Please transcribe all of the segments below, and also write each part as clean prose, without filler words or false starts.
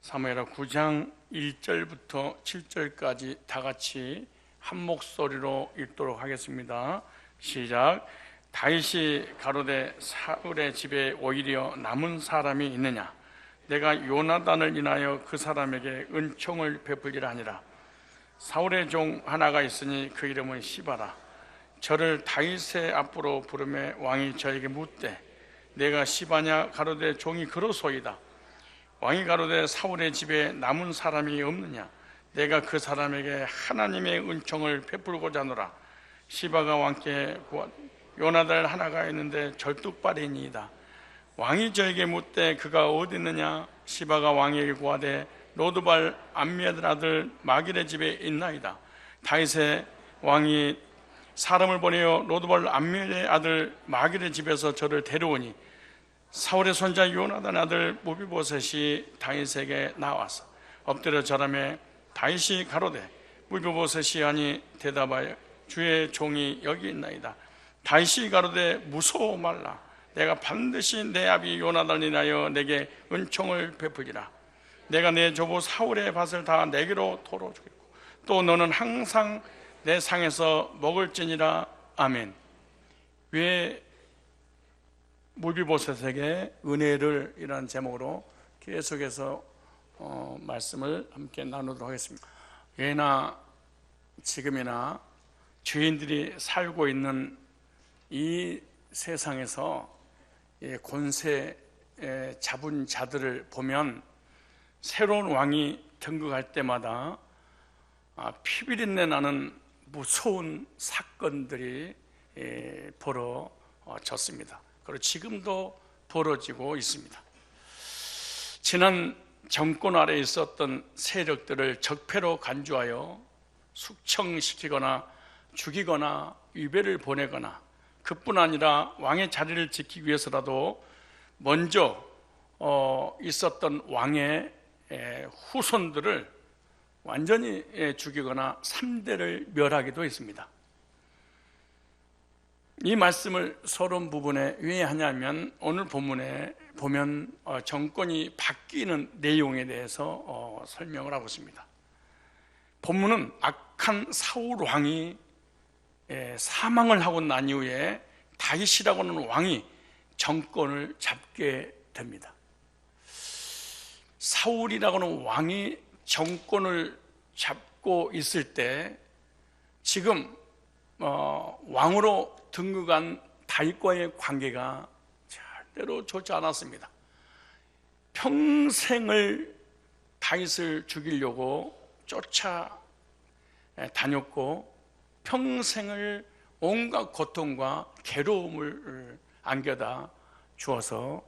사무엘하 9장 1절부터 7절까지 다 같이 한 목소리로 읽도록 하겠습니다. 시작. 다윗이 가로되 사울의 집에 오히려 남은 사람이 있느냐? 내가 요나단을 인하여 그 사람에게 은총을 베풀리라 하니라. 사울의 종 하나가 있으니 그 이름은 시바라. 저를 다윗의 앞으로 부르매 왕이 저에게 묻되 내가 시바냐? 가로되 종이 그러소이다. 왕이 가로되 사울의 집에 남은 사람이 없느냐? 내가 그 사람에게 하나님의 은총을 베풀고자 하노라. 시바가 왕께 요나단 하나가 있는데 절뚝발이니이다. 왕이 저에게 묻되 그가 어디 있느냐? 시바가 왕에게 구하되 로드발 암미아들 아들 마길의 집에 있나이다. 다윗의 왕이 사람을 보내어 로드발 암미아의 아들 마길의 집에서 저를 데려오니 사울의 손자 요나단 아들 무비보셋이 다윗에게 나와서 엎드려 절하매 다윗이 가로되 무비보셋이 하니 대답하여 주의 종이 여기 있나이다. 다윗이 가로되 무서워 말라. 내가 반드시 내 아비 요나단을 인하여 내게 은총을 베풀리라. 내가 내 조부 사울의 밭을 다 내게로 돌아주겠고 또 너는 항상 내 상에서 먹을지니라. 아멘. 왜 무비보셋에게 은혜를 이라는 제목으로 계속해서 말씀을 함께 나누도록 하겠습니다. 예나 지금이나 죄인들이 살고 있는 이 세상에서 권세 잡은 자들을 보면 새로운 왕이 등극할 때마다 피비린내 나는 무서운 사건들이 벌어졌습니다. 그리고 지금도 벌어지고 있습니다. 지난 정권 아래에 있었던 세력들을 적폐로 간주하여 숙청시키거나 죽이거나 유배를 보내거나 그뿐 아니라 왕의 자리를 지키기 위해서라도 먼저 있었던 왕의 후손들을 완전히 죽이거나 3대를 멸하기도 했습니다. 이 말씀을 서론 부분에 왜 하냐면 오늘 본문에 보면 정권이 바뀌는 내용에 대해서 설명을 하고 있습니다. 본문은 악한 사울 왕이 사망을 하고 난 이후에 다윗이라고 하는 왕이 정권을 잡게 됩니다. 사울이라고 하는 왕이 정권을 잡고 있을 때 지금 왕으로 등극한 다윗과의 관계가 절대로 좋지 않았습니다. 평생을 다윗을 죽이려고 쫓아다녔고 평생을 온갖 고통과 괴로움을 안겨다 주어서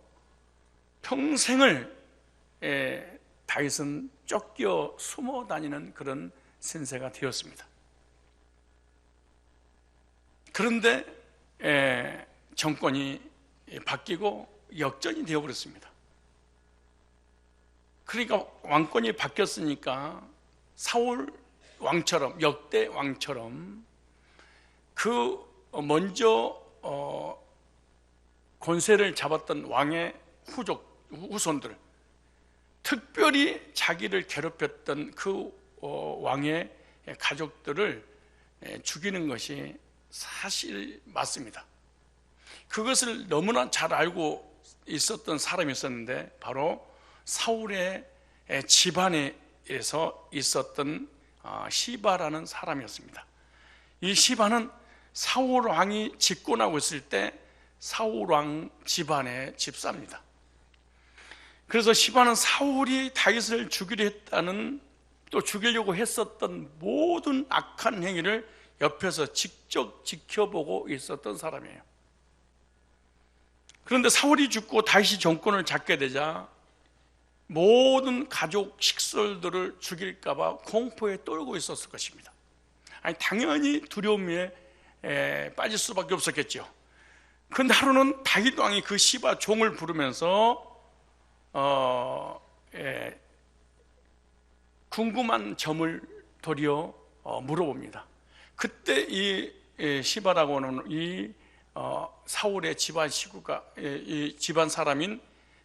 평생을 다윗은 쫓겨 숨어 다니는 그런 신세가 되었습니다. 그런데 정권이 바뀌고 역전이 되어버렸습니다. 그러니까 왕권이 바뀌었으니까 사울 왕처럼 역대 왕처럼 그 먼저 권세를 잡았던 왕의 후손들, 특별히 자기를 괴롭혔던 그 왕의 가족들을 죽이는 것이 사실 맞습니다. 그것을 너무나 잘 알고 있었던 사람이 있었는데 바로 사울의 집안에서 있었던 시바라는 사람이었습니다. 이 시바는 사울 왕이 집권하고 있을 때 사울 왕 집안의 집사입니다. 그래서 시바는 사울이 다윗을 죽이려 했다는 또 죽이려고 했었던 모든 악한 행위를 옆에서 직접 지켜보고 있었던 사람이에요. 그런데 사울이 죽고 다윗이 정권을 잡게 되자 모든 가족 식솔들을 죽일까봐 공포에 떨고 있었을 것입니다. 당연히 두려움에 빠질 수밖에 없었겠죠. 그런데 하루는 다윗 왕이 그 시바 종을 부르면서 궁금한 점을 도리어 물어봅니다. 그때 이 시바라고 하는 이 사울의 집안 식구가 이 집안 사람인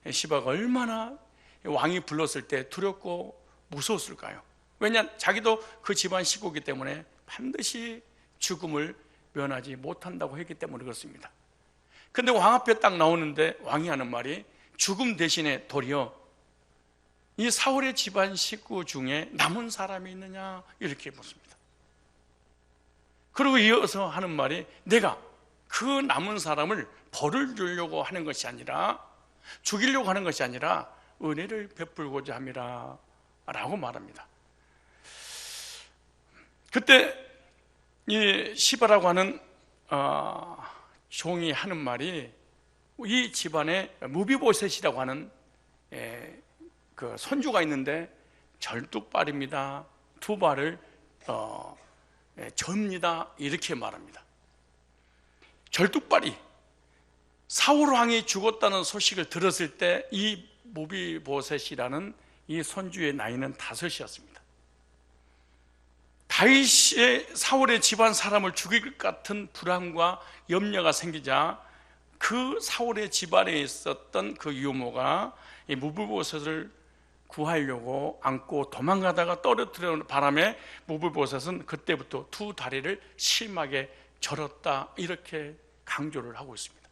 시바가 얼마나 왕이 불렀을 때 두렵고 무서웠을까요? 왜냐, 자기도 그 집안 식구이기 때문에 반드시 죽음을 면하지 못한다고 했기 때문에 그렇습니다. 근데 왕 앞에 딱 나오는데 왕이 하는 말이 죽음 대신에 도리어 이 사울의 집안 식구 중에 남은 사람이 있느냐 이렇게 묻습니다. 그리고 이어서 하는 말이 내가 그 남은 사람을 벌을 주려고 하는 것이 아니라, 죽이려고 하는 것이 아니라 은혜를 베풀고자 함이라 라고 말합니다. 그때 이 시바라고 하는 종이 하는 말이 이 집안에 무비보셋이라고 하는 그 손주가 있는데 절뚝발입니다. 두 발을 접니다. 이렇게 말합니다. 절뚝발이 사울 왕이 죽었다는 소식을 들었을 때 이 무비보셋이라는 이 손주의 나이는 5이었습니다. 다윗의 사울의 집안 사람을 죽일 것 같은 불안과 염려가 생기자 그 사울의 집안에 있었던 그 유모가 이 무비보셋을 구하려고 안고 도망가다가 떨어뜨리는 바람에 무비보셋은 그때부터 두 다리를 심하게 절었다 이렇게 강조를 하고 있습니다.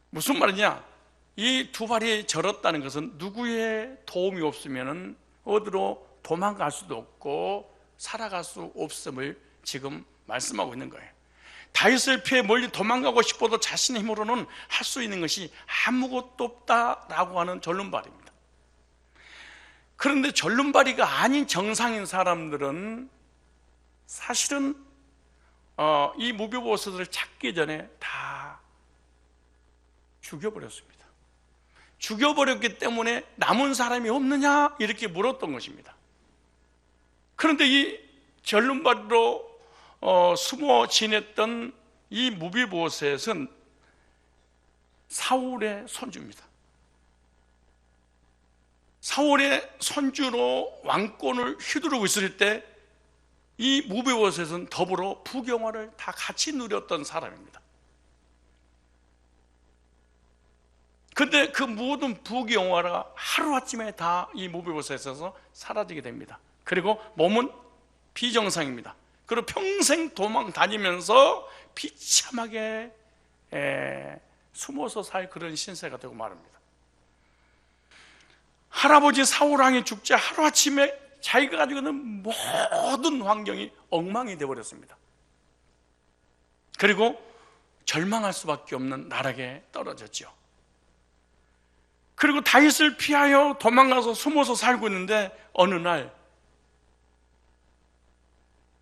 무슨 말이냐? 이 두 발이 절었다는 것은 누구의 도움이 없으면 어디로 도망갈 수도 없고 살아갈 수 없음을 지금 말씀하고 있는 거예요. 다윗을 피해 멀리 도망가고 싶어도 자신의 힘으로는 할 수 있는 것이 아무것도 없다라고 하는 절름발입니다. 그런데 절름발이가 아닌 정상인 사람들은 사실은 이 무비보셋을 찾기 전에 다 죽여버렸습니다. 죽여버렸기 때문에 남은 사람이 없느냐 이렇게 물었던 것입니다. 그런데 이 절름발이로 숨어 지냈던 이 무비보셋은 사울의 손주입니다. 사울의 손주로 왕권을 휘두르고 있을 때 이 무비보셋은 더불어 부경화를 다 같이 누렸던 사람입니다. 근데 그 모든 부경화가 하루아침에 다 이 무비보셋에서 사라지게 됩니다. 그리고 몸은 비정상입니다. 그리고 평생 도망 다니면서 비참하게 숨어서 살 그런 신세가 되고 말합니다. 할아버지 사울왕이 죽자 하루아침에 자기가 가지고 있는 모든 환경이 엉망이 되어버렸습니다. 그리고 절망할 수밖에 없는 나락에 떨어졌죠. 그리고 다윗을 피하여 도망가서 숨어서 살고 있는데 어느 날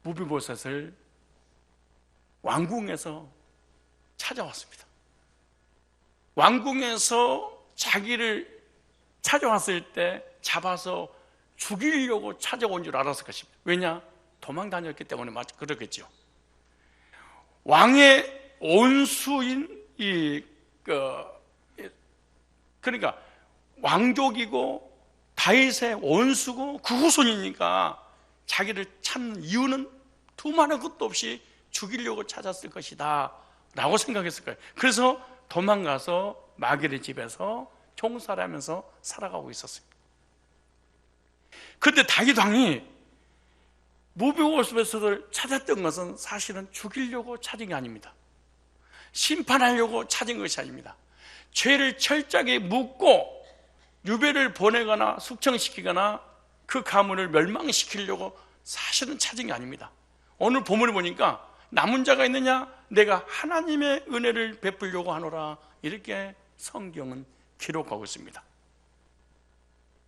무비보셋을 왕궁에서 찾아왔습니다. 왕궁에서 자기를 찾아왔을 때 잡아서 죽이려고 찾아온 줄 알았을 것입니다. 왜냐? 도망 다녔기 때문에 그렇겠죠. 왕의 온수인 그러니까 왕족이고 다윗의 원수고 그 후손이니까 자기를 찾는 이유는 두말할 것도 없이 죽이려고 찾았을 것이다 라고 생각했을 거예요. 그래서 도망가서 마길의 집에서 종살이하면서 살아가고 있었습니다. 그런데 다윗 왕이 무비보셋을 찾았던 것은 사실은 죽이려고 찾은 게 아닙니다. 심판하려고 찾은 것이 아닙니다. 죄를 철저하게 묻고 유배를 보내거나 숙청시키거나 그 가문을 멸망시키려고 사실은 찾은 게 아닙니다. 오늘 본문을 보니까 남은 자가 있느냐? 내가 하나님의 은혜를 베풀려고 하노라 이렇게 성경은 기록하고 있습니다.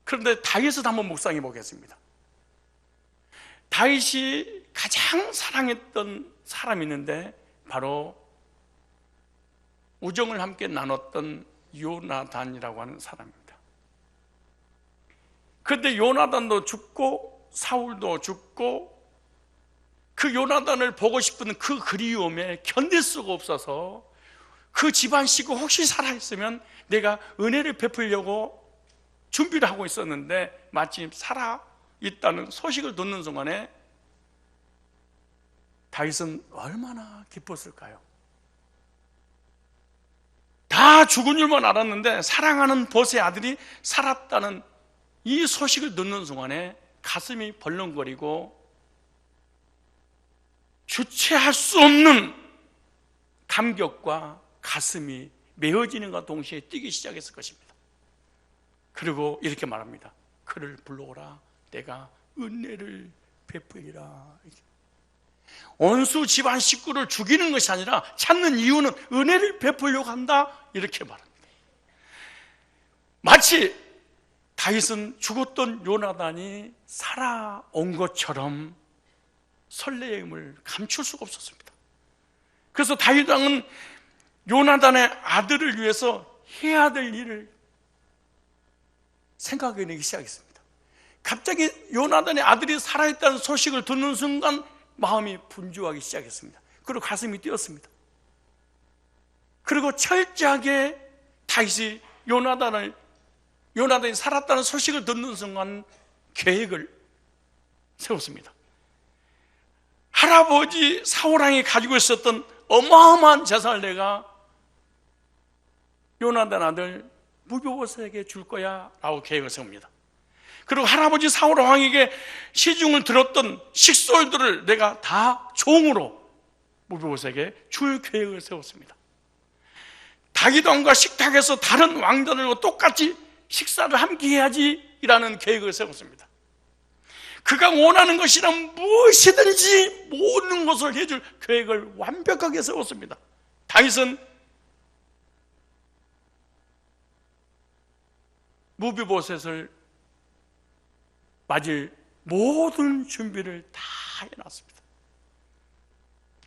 그런데 다윗을 한번 묵상해 보겠습니다. 다윗이 가장 사랑했던 사람이 있는데 바로 우정을 함께 나눴던 요나단이라고 하는 사람입니다. 그런데 요나단도 죽고 사울도 죽고 그 요나단을 보고 싶은 그 그리움에 견딜 수가 없어서 그 집안 식구 혹시 살아있으면 내가 은혜를 베풀려고 준비를 하고 있었는데 마침 살아있다는 소식을 듣는 순간에 다윗은 얼마나 기뻤을까요? 다 죽은 줄만 알았는데 사랑하는 벗의 아들이 살았다는 이 소식을 듣는 순간에 가슴이 벌렁거리고 주체할 수 없는 감격과 가슴이 메어지는 것과 동시에 뛰기 시작했을 것입니다. 그리고 이렇게 말합니다. 그를 불러오라. 내가 은혜를 베풀리라. 원수 집안 식구를 죽이는 것이 아니라 찾는 이유는 은혜를 베풀려고 한다. 이렇게 말합니다. 마치 다윗은 죽었던 요나단이 살아온 것처럼 설레임을 감출 수가 없었습니다. 그래서 다윗 왕은 요나단의 아들을 위해서 해야 될 일을 생각해내기 시작했습니다. 갑자기 요나단의 아들이 살아있다는 소식을 듣는 순간 마음이 분주하기 시작했습니다. 그리고 가슴이 뛰었습니다. 그리고 철저하게 다윗이 요나단이 살았다는 소식을 듣는 순간 계획을 세웠습니다. 할아버지 사울왕이 가지고 있었던 어마어마한 재산을 내가 요나단 아들 무비보셋에게 줄 거야 라고 계획을 세웁니다. 그리고 할아버지 사울왕에게 시중을 들었던 식솔들을 내가 다 종으로 무비보셋에게 줄 계획을 세웠습니다. 다윗 왕과 식탁에서 다른 왕들과 똑같이 식사를 함께 해야지 라는 계획을 세웠습니다. 그가 원하는 것이란 무엇이든지 모든 것을 해줄 계획을 완벽하게 세웠습니다. 다윗은 무비보셋을 맞을 모든 준비를 다 해놨습니다.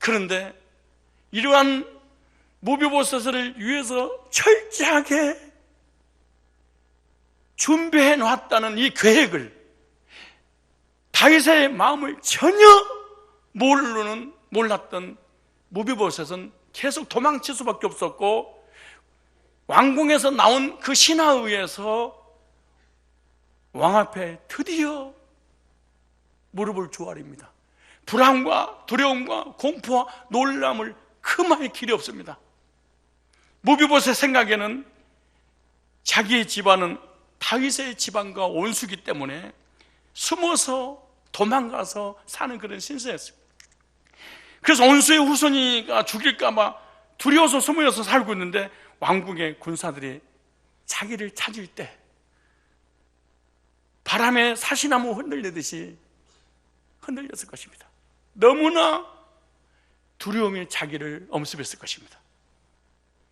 그런데 이러한 무비보셋을 위해서 철저하게 준비해 놨다는 이 계획을 다윗의 마음을 전혀 몰랐던 무비보셋은 계속 도망칠 수밖에 없었고 왕궁에서 나온 그 신하에 의해서 왕 앞에 드디어 무릎을 조아립니다. 불안과 두려움과 공포와 놀람을 금할 길이 없습니다. 무비보셋 생각에는 자기의 집안은 다윗의 집안과 원수기 때문에 숨어서 도망가서 사는 그런 신세였습니다. 그래서 원수의 후손이가 죽일까봐 두려워서 숨어서 살고 있는데 왕궁의 군사들이 자기를 찾을 때 바람에 사시나무 흔들리듯이 흔들렸을 것입니다. 너무나 두려움이 자기를 엄습했을 것입니다.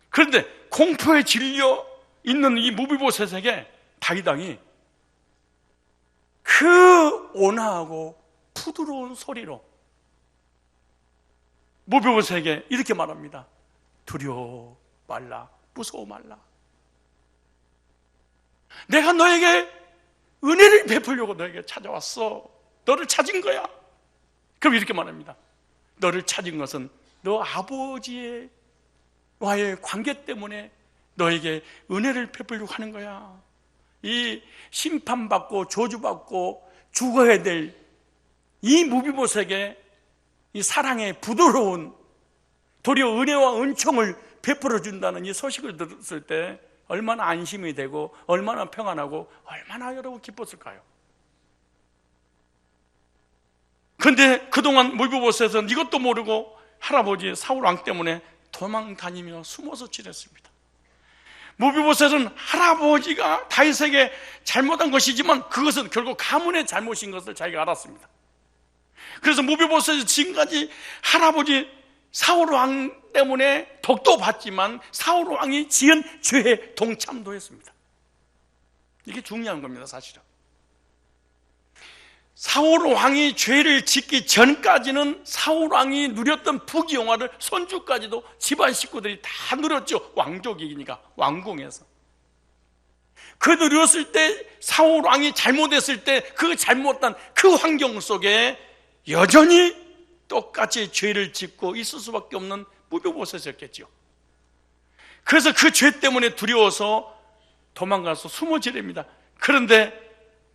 그런데 공포에 질려 있는 이 무비보셋에게 다윗 왕이 그 온화하고 부드러운 소리로 무비보셋에게 이렇게 말합니다. 두려워 말라, 무서워 말라. 내가 너에게 은혜를 베풀려고 너에게 찾아왔어. 너를 찾은 거야. 그럼 이렇게 말합니다. 너를 찾은 것은 너 아버지와의 관계 때문에 너에게 은혜를 베풀려고 하는 거야. 이 심판받고 저주받고 죽어야 될 이 무비보셋에게 이 사랑의 부드러운 도리어 은혜와 은총을 베풀어 준다는 이 소식을 들었을 때 얼마나 안심이 되고 얼마나 평안하고 얼마나 여러분 기뻤을까요? 그런데 그동안 무비보셋은 이것도 모르고 할아버지 사울 왕 때문에 도망 다니며 숨어서 지냈습니다. 무비보셋은 할아버지가 다윗에게 잘못한 것이지만 그것은 결국 가문의 잘못인 것을 자기가 알았습니다. 그래서 무비보셋이 지금까지 할아버지 사울 왕 때문에 덕도 받지만 사울 왕이 지은 죄에 동참도 했습니다. 이게 중요한 겁니다, 사실은. 사울 왕이 죄를 짓기 전까지는 사울 왕이 누렸던 부귀영화를 손주까지도 집안 식구들이 다 누렸죠. 왕족이니까 왕궁에서. 그 누렸을 때 사울 왕이 잘못했을 때 그 잘못한 그 환경 속에 여전히 똑같이 죄를 짓고 있을 수밖에 없는 무비보셋이었겠죠. 그래서 그 죄 때문에 두려워서 도망가서 숨어 지냅니다. 그런데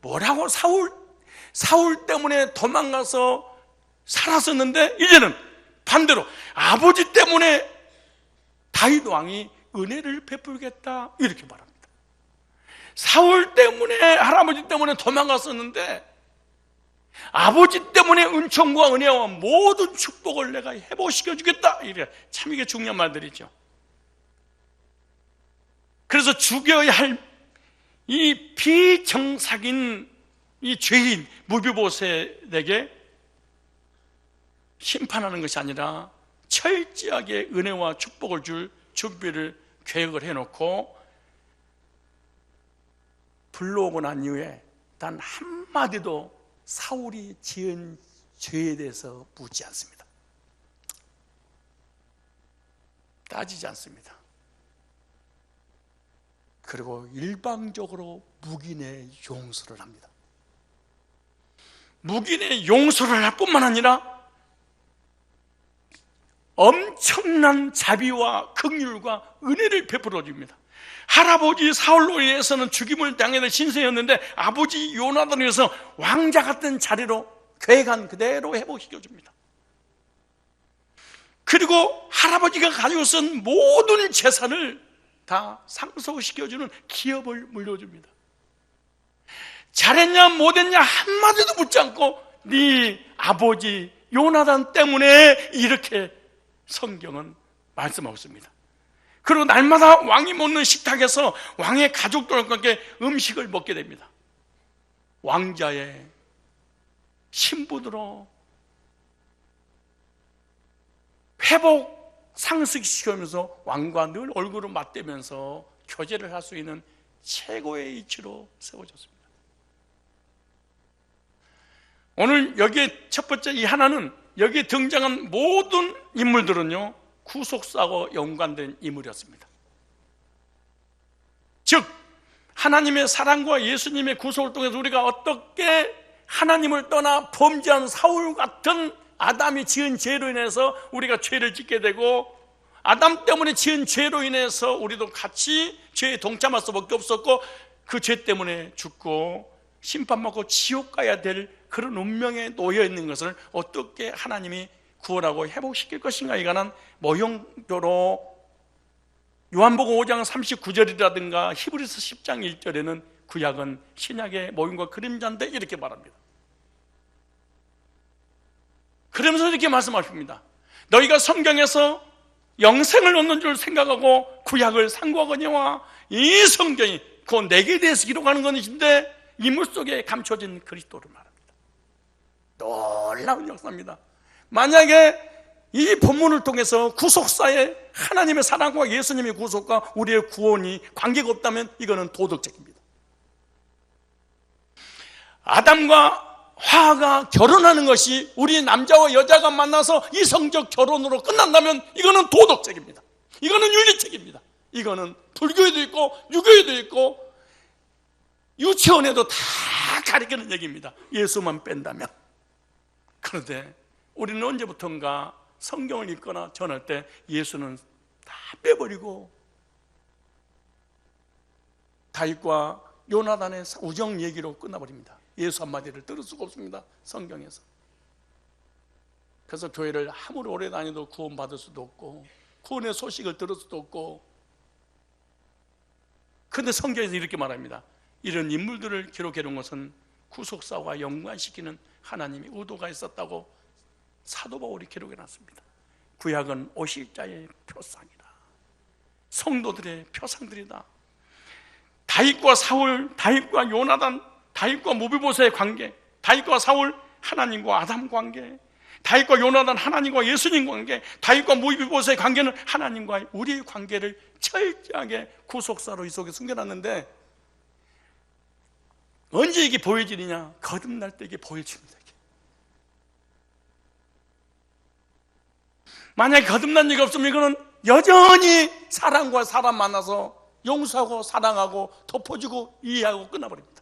뭐라고 사울 때문에 도망가서 살았었는데 이제는 반대로 아버지 때문에 다윗 왕이 은혜를 베풀겠다 이렇게 말합니다. 사울 때문에, 할아버지 때문에 도망갔었는데 아버지 때문에 은총과 은혜와 모든 축복을 내가 회복시켜 주겠다. 참 이게 중요한 말들이죠. 그래서 죽여야 할 이 비정상인 이 죄인 무비보셋에게 심판하는 것이 아니라 철저하게 은혜와 축복을 줄 준비를 계획을 해놓고 불러오고 난 이후에 단 한마디도 사울이 지은 죄에 대해서 묻지 않습니다. 따지지 않습니다. 그리고 일방적으로 묵인의 용서를 합니다. 묵인의 용서를 할 뿐만 아니라 엄청난 자비와 긍휼과 은혜를 베풀어 줍니다. 할아버지 사울로 인해서는 죽임을 당해야 될 신세였는데 아버지 요나단을 위해서 왕자 같은 자리로 계획한 그대로 회복시켜 줍니다. 그리고 할아버지가 가지고 있었던 모든 재산을 다 상속시켜주는 기업을 물려줍니다. 잘했냐 못했냐 한마디도 묻지 않고 네 아버지 요나단 때문에 이렇게 성경은 말씀하고 있습니다. 그리고 날마다 왕이 먹는 식탁에서 왕의 가족들과 함께 음식을 먹게 됩니다. 왕자의 신분으로 회복 상승시키면서 왕과 늘 얼굴을 맞대면서 교제를 할 수 있는 최고의 이치로 세워졌습니다. 오늘 여기에 첫 번째 이 하나는 여기에 등장한 모든 인물들은요 구속사하고 연관된 인물이었습니다. 즉 하나님의 사랑과 예수님의 구속을 통해서 우리가 어떻게 하나님을 떠나 범죄한 사울 같은 아담이 지은 죄로 인해서 우리가 죄를 짓게 되고 아담 때문에 지은 죄로 인해서 우리도 같이 죄에 동참할 수밖에 없었고 그 죄 때문에 죽고 심판받고 지옥 가야 될 그런 운명에 놓여 있는 것을 어떻게 하나님이 구원하고 회복시킬 것인가에 관한 모형도로 요한복음 5장 39절이라든가 히브리서 10장 1절에는 구약은 신약의 모형과 그림자인데 이렇게 말합니다. 그러면서 이렇게 말씀하십니다. 너희가 성경에서 영생을 얻는 줄 생각하고 구약을 상고하거니와 이 성경이 그 내게 대해서 기록하는 것인데 이물 속에 감춰진 그리스도를 말합니다. 놀라운 역사입니다. 만약에 이 본문을 통해서 구속사에 하나님의 사랑과 예수님의 구속과 우리의 구원이 관계가 없다면 이거는 도덕적입니다. 아담과 화가 결혼하는 것이 우리 남자와 여자가 만나서 이성적 결혼으로 끝난다면 이거는 도덕적입니다. 이거는 윤리적입니다. 이거는 불교에도 있고 유교에도 있고 유치원에도 다 가리키는 얘기입니다. 예수만 뺀다면. 그런데 우리는 언제부턴가 성경을 읽거나 전할 때 예수는 다 빼버리고 다윗과 요나단의 우정 얘기로 끝나버립니다. 예수 한마디를 들을 수가 없습니다. 성경에서. 그래서 교회를 아무리 오래 다녀도 구원받을 수도 없고 구원의 소식을 들을 수도 없고. 그런데 성경에서 이렇게 말합니다. 이런 인물들을 기록해 놓은 것은 구속사와 연관시키는 하나님의 의도가 있었다고 사도 바울이 기록해 놨습니다. 구약은 오실 자의 표상이라, 성도들의 표상들이다. 다윗과 사울, 다윗과 요나단, 다윗과 무비보셋의 관계, 다윗과 사울 하나님과 아담 관계, 다윗과 요나단 하나님과 예수님 관계, 다윗과 무비보셋의 관계는 하나님과 우리의 관계를 철저하게 구속사로 이 속에 숨겨놨는데 언제 이게 보여지느냐? 거듭날 때 이게 보여집니다. 만약에 거듭난 적이 없으면 이거는 여전히 사람과 사람 만나서 용서하고 사랑하고 덮어주고 이해하고 끝나버립니다.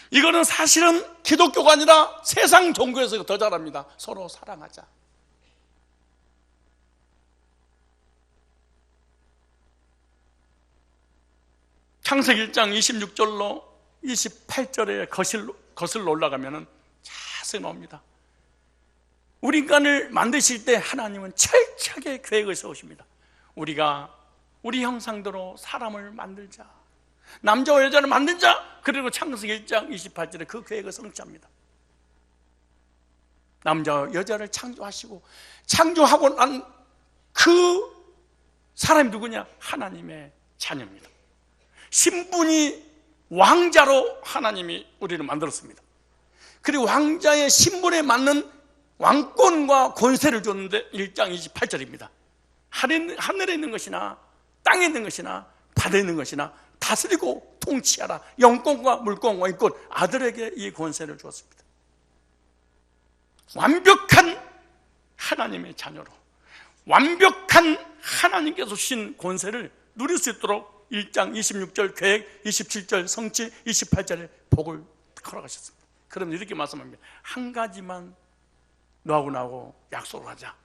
이거는 사실은 기독교가 아니라 세상 종교에서 더 잘합니다. 서로 사랑하자. 창세기 1장 26절로 28절에 거슬러 올라가면 자세히 나옵니다. 우리 인간을 만드실 때 하나님은 철저하게 계획을 세우십니다. 우리가 우리 형상대로 사람을 만들자, 남자와 여자를 만들자. 그리고 창세기 1장 28절에 그 계획을 성취합니다. 남자와 여자를 창조하시고, 창조하고 난 그 사람이 누구냐? 하나님의 자녀입니다. 신분이 왕자로 하나님이 우리를 만들었습니다. 그리고 왕자의 신분에 맞는 왕권과 권세를 줬는데 1장 28절입니다. 하늘에 있는 것이나 땅에 있는 것이나 바다에 있는 것이나 다스리고 통치하라. 영권과 물권과 인권, 아들에게 이 권세를 주었습니다. 완벽한 하나님의 자녀로, 완벽한 하나님께서 주신 권세를 누릴 수 있도록 1장 26절 계획, 27절 성취, 28절에 복을 걸어가셨습니다. 그러면 이렇게 말씀합니다. 한 가지만 너하고 나하고 약속을 하자.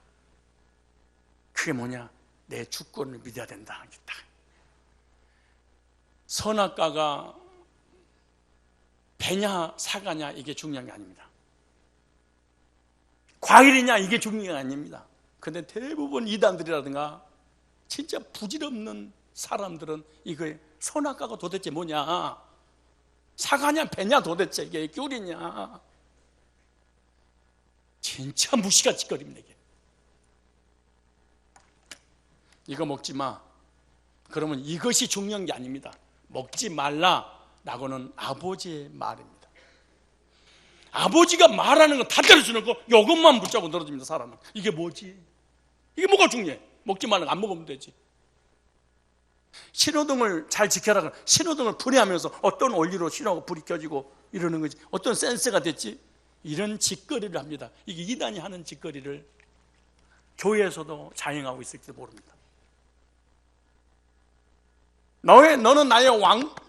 그게 뭐냐? 내 주권을 믿어야 된다. 선악과가 배냐 사과냐 이게 중요한 게 아닙니다. 과일이냐 이게 중요한 게 아닙니다. 근데 대부분 이단들이라든가 진짜 부질없는 사람들은 이거에 선악과가 도대체 뭐냐, 사과냐 배냐 도대체 이게 꿀이냐, 진짜 무시가 짓거립니다. 이거 먹지 마. 그러면 이것이 중요한 게 아닙니다. 먹지 말라라고는 아버지의 말입니다. 아버지가 말하는 건 다 때려주는 거, 이것만 붙잡고 늘어집니다. 사람은. 이게 뭐지? 이게 뭐가 중요해? 먹지 말라는 거 안 먹으면 되지. 신호등을 잘 지켜라. 신호등을 분해하면서 어떤 원리로 신호가 불이 켜지고 이러는 거지, 어떤 센스가 됐지? 이런 짓거리를 합니다. 이게 이단이 하는 짓거리를 교회에서도 자행하고 있을지도 모릅니다. 너는 나의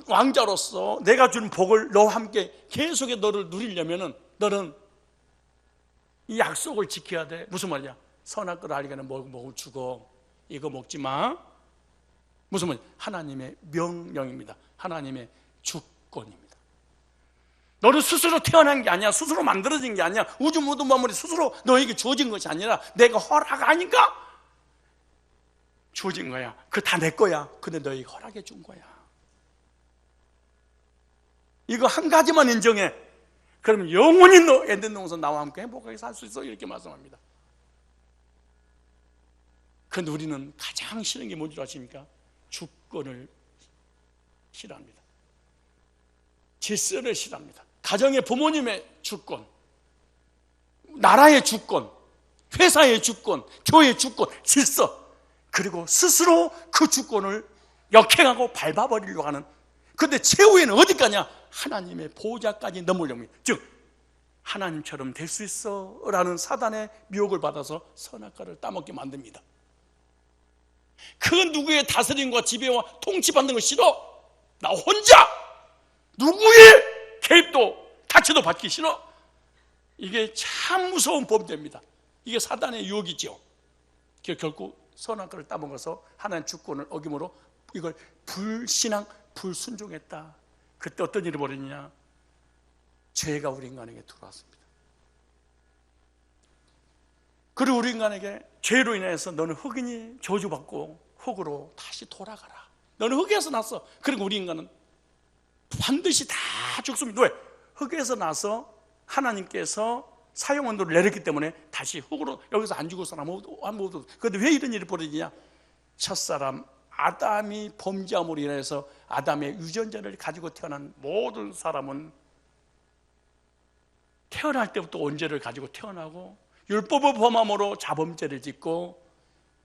왕자로서 내가 준 복을 너와 함께 계속해 너를 누리려면은 너는 이 약속을 지켜야 돼. 무슨 말이야? 선악과를 알기에는 먹을 주고 이거 먹지 마. 무슨 말이야? 하나님의 명령입니다. 하나님의 주권입니다. 너를 스스로 태어난 게 아니야. 스스로 만들어진 게 아니야. 우주 모든 만물이 스스로 너에게 주어진 것이 아니라 내가 허락하니까 주어진 거야. 그거 다 내 거야. 근데 너에게 허락해 준 거야. 이거 한 가지만 인정해. 그러면 영원히 너 에덴 동산 나와 함께 행복하게 살 수 있어. 이렇게 말씀합니다. 그런데 우리는 가장 싫은 게 뭔지 아십니까? 주권을 싫어합니다. 질서를 싫어합니다. 가정의 부모님의 주권, 나라의 주권, 회사의 주권, 교회의 주권, 질서, 그리고 스스로 그 주권을 역행하고 밟아버리려고 하는, 그런데 최후에는 어디 가냐? 하나님의 보호자까지 넘으려고 합니다. 즉 하나님처럼 될 수 있어 라는 사단의 미혹을 받아서 선악과를 따먹게 만듭니다. 그 누구의 다스림과 지배와 통치받는 거 싫어. 나 혼자 누구의 개입도 타치도 받기 싫어. 이게 참 무서운 범죄입니다. 이게 사단의 유혹이죠. 결국 선악과를 따먹어서 하나님 주권을 어김으로 이걸 불신앙, 불순종했다. 그때 어떤 일이 벌어지냐? 죄가 우리 인간에게 들어왔습니다. 그리고 우리 인간에게 죄로 인해서 너는 흑인이 저주받고 흑으로 다시 돌아가라. 너는 흑에서 났어. 그리고 우리 인간은 반드시 다 죽습니다. 왜? 흑에서 나서 하나님께서 사형언도를 내렸기 때문에 다시 흑으로, 여기서 안 죽을 사람 아무도. 그런데 왜 이런 일이 벌어지냐? 첫사람 아담이 범죄함으로 인해서 아담의 유전자를 가지고 태어난 모든 사람은 태어날 때부터 원죄를 가지고 태어나고 율법을 범함으로 자범죄를 짓고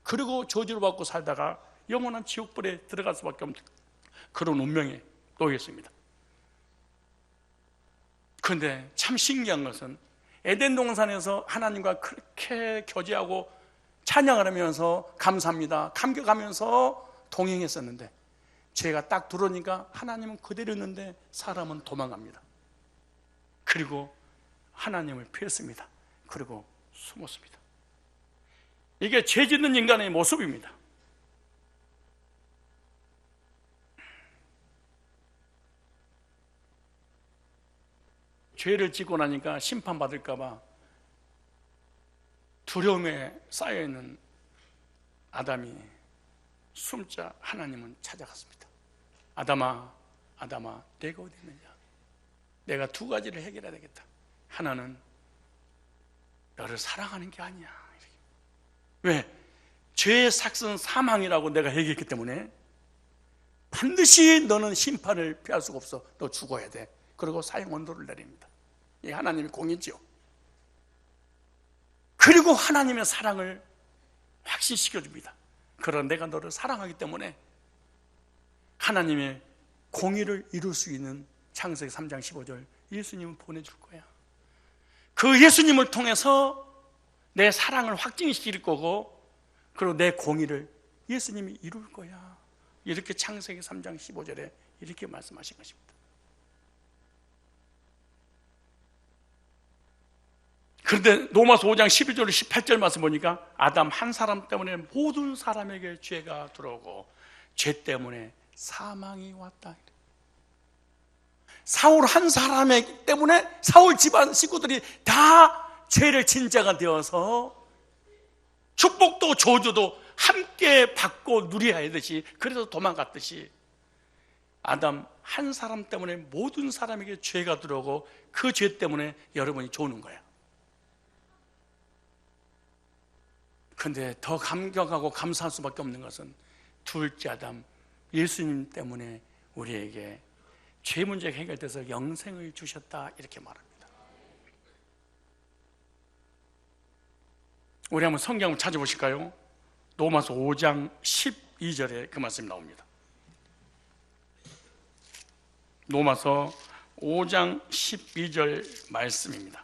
그리고 저주를 받고 살다가 영원한 지옥불에 들어갈 수밖에 없는 그런 운명에 놓였습니다. 그런데 참 신기한 것은 에덴 동산에서 하나님과 그렇게 교제하고 찬양을 하면서 감사합니다, 감격하면서 동행했었는데 죄가 딱 들어오니까 하나님은 그대로 있는데 사람은 도망갑니다. 그리고 하나님을 피했습니다. 그리고 숨었습니다. 이게 죄 짓는 인간의 모습입니다. 죄를 짓고 나니까 심판받을까 봐 두려움에 쌓여있는 아담이 숨자 하나님은 찾아갔습니다. 아담아, 아담아, 내가 어디 있느냐? 내가 두 가지를 해결해야 되겠다. 하나는 너를 사랑하는 게 아니야. 왜? 죄의 삭은 사망이라고 내가 얘기했기 때문에 반드시 너는 심판을 피할 수가 없어. 너 죽어야 돼. 그리고 사형 언도를 내립니다. 이 하나님의 공이죠. 그리고 하나님의 사랑을 확신시켜줍니다. 그러나 내가 너를 사랑하기 때문에 하나님의 공의를 이룰 수 있는 창세기 3장 15절 예수님을 보내줄 거야. 그 예수님을 통해서 내 사랑을 확증시킬 거고, 그리고 내 공의를 예수님이 이룰 거야. 이렇게 창세기 3장 15절에 이렇게 말씀하신 것입니다. 그런데 로마서 5장 12절 18절 말씀 보니까 아담 한 사람 때문에 모든 사람에게 죄가 들어오고 죄 때문에 사망이 왔다. 사울 한 사람 때문에 사울 집안 식구들이 다 죄를 진 자가 되어서 축복도 저주도 함께 받고 누려야 하듯이, 그래서 도망갔듯이 아담 한 사람 때문에 모든 사람에게 죄가 들어오고 그 죄 때문에 여러분이 조는 거야. 그런데 더 감격하고 감사할 수밖에 없는 것은 둘째 아담 예수님 때문에 우리에게 죄 문제가 해결돼서 영생을 주셨다, 이렇게 말합니다. 우리 한번 성경 한번 찾아보실까요? 로마서 5장 12절에 그 말씀이 나옵니다. 로마서 5장 12절 말씀입니다.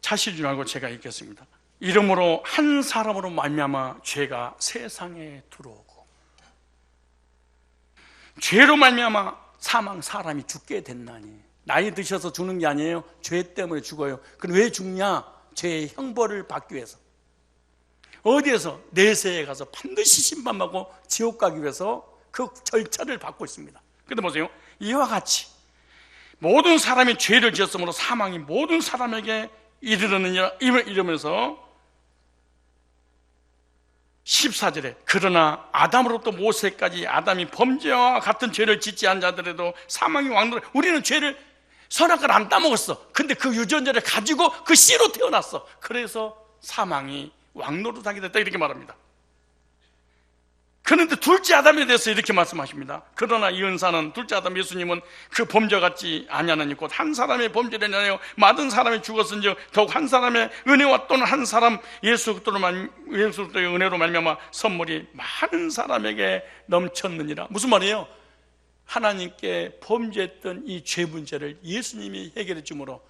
찾으실 줄 알고 제가 읽겠습니다. 이러므로 한 사람으로 말미암아 죄가 세상에 들어오고 죄로 말미암아 사망, 사람이 죽게 됐나니. 나이 드셔서 죽는 게 아니에요. 죄 때문에 죽어요. 그럼 왜 죽냐? 죄의 형벌을 받기 위해서. 어디에서? 내세에 가서 반드시 심판받고 지옥 가기 위해서 그 절차를 받고 있습니다. 그런데 보세요, 이와 같이 모든 사람이 죄를 지었으므로 사망이 모든 사람에게 이르느니라, 이러면서 14절에 그러나 아담으로부터 모세까지 아담이 범죄와 같은 죄를 짓지 않은 자들에도 사망이 왕노래. 우리는 죄를 선악과를 안 따먹었어. 근데 그 유전자를 가지고 그 씨로 태어났어. 그래서 사망이 왕노릇하게 됐다, 이렇게 말합니다. 그런데 둘째 아담에 대해서 이렇게 말씀하십니다. 그러나 이 은사는, 둘째 아담 예수님은 그 범죄 같지 아니하나니 곧 한 사람의 범죄를 인하여 많은 사람이 죽었은즉 더욱 한 사람의 은혜와 또는 한 사람 예수 그리스도의 은혜로 말미암아 선물이 많은 사람에게 넘쳤느니라. 무슨 말이에요? 하나님께 범죄했던 이 죄 문제를 예수님이 해결해 주므로,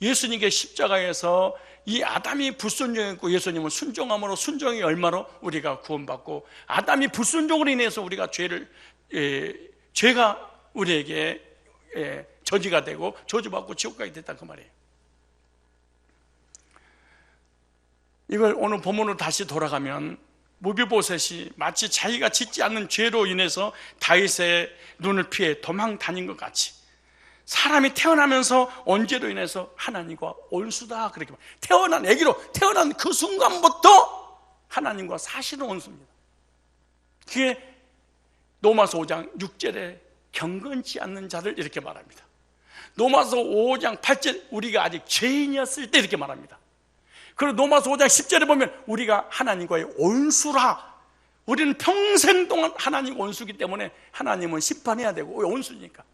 예수님께 십자가에서 이 아담이 불순종했고 예수님은 순종함으로, 순종이 얼마로 우리가 구원받고, 아담이 불순종으로 인해서 우리가 죄가 우리에게 저지가 되고 저주받고 지옥 가게 됐다, 그 말이에요. 이걸 오늘 본문으로 다시 돌아가면 무비보셋이 마치 자기가 짓지 않는 죄로 인해서 다윗의 눈을 피해 도망 다닌 것 같이 사람이 태어나면서 언제로 인해서 하나님과 온수다, 그렇게 말해요. 태어난 아기로 태어난 그 순간부터 하나님과 사실은 온수입니다. 그게 로마서 5장 6절에 경건치 않는 자를 이렇게 말합니다. 로마서 5장 8절 우리가 아직 죄인이었을 때 이렇게 말합니다. 그리고 로마서 5장 10절에 보면 우리가 하나님과의 온수라. 우리는 평생 동안 하나님 온수기 때문에 하나님은 심판해야 되고, 왜? 온수니까.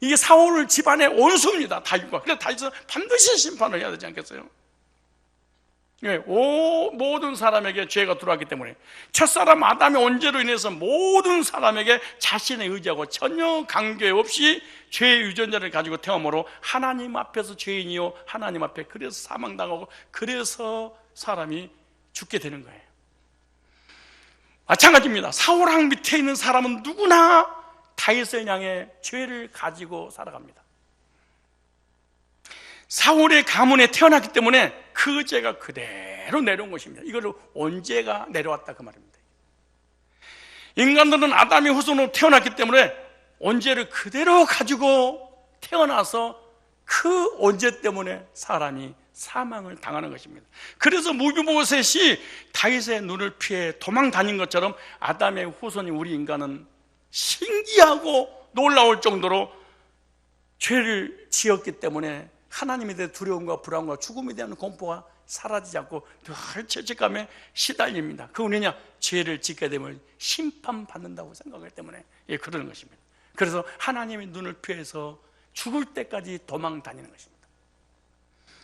이게 사울 집안의 온수입니다, 다윗과. 그래서 다윗은 반드시 심판을 해야 되지 않겠어요? 예, 모든 사람에게 죄가 들어왔기 때문에 첫사람 아담의 원죄로 인해서 모든 사람에게 자신의 의지하고 전혀 관계 없이 죄의 유전자를 가지고 태어나므로 하나님 앞에서 죄인이요 하나님 앞에 그래서 사망당하고 그래서 사람이 죽게 되는 거예요. 마찬가지입니다. 사울왕 밑에 있는 사람은 누구나 다윗을 향해 죄를 가지고 살아갑니다. 사울의 가문에 태어났기 때문에 그 죄가 그대로 내려온 것입니다. 이걸 언제가 내려왔다, 그 말입니다. 인간들은 아담의 후손으로 태어났기 때문에 언제를 그대로 가지고 태어나서 그 언제 때문에 사람이 사망을 당하는 것입니다. 그래서 무비보셋이 다윗의 눈을 피해 도망 다닌 것처럼 아담의 후손이 우리 인간은 신기하고 놀라울 정도로 죄를 지었기 때문에 하나님에 대한 두려움과 불안과 죽음에 대한 공포가 사라지지 않고 늘 죄책감에 시달립니다. 그건 왜냐? 죄를 짓게 되면 심판받는다고 생각하기 때문에 그러는 것입니다. 그래서 하나님의 눈을 피해서 죽을 때까지 도망 다니는 것입니다.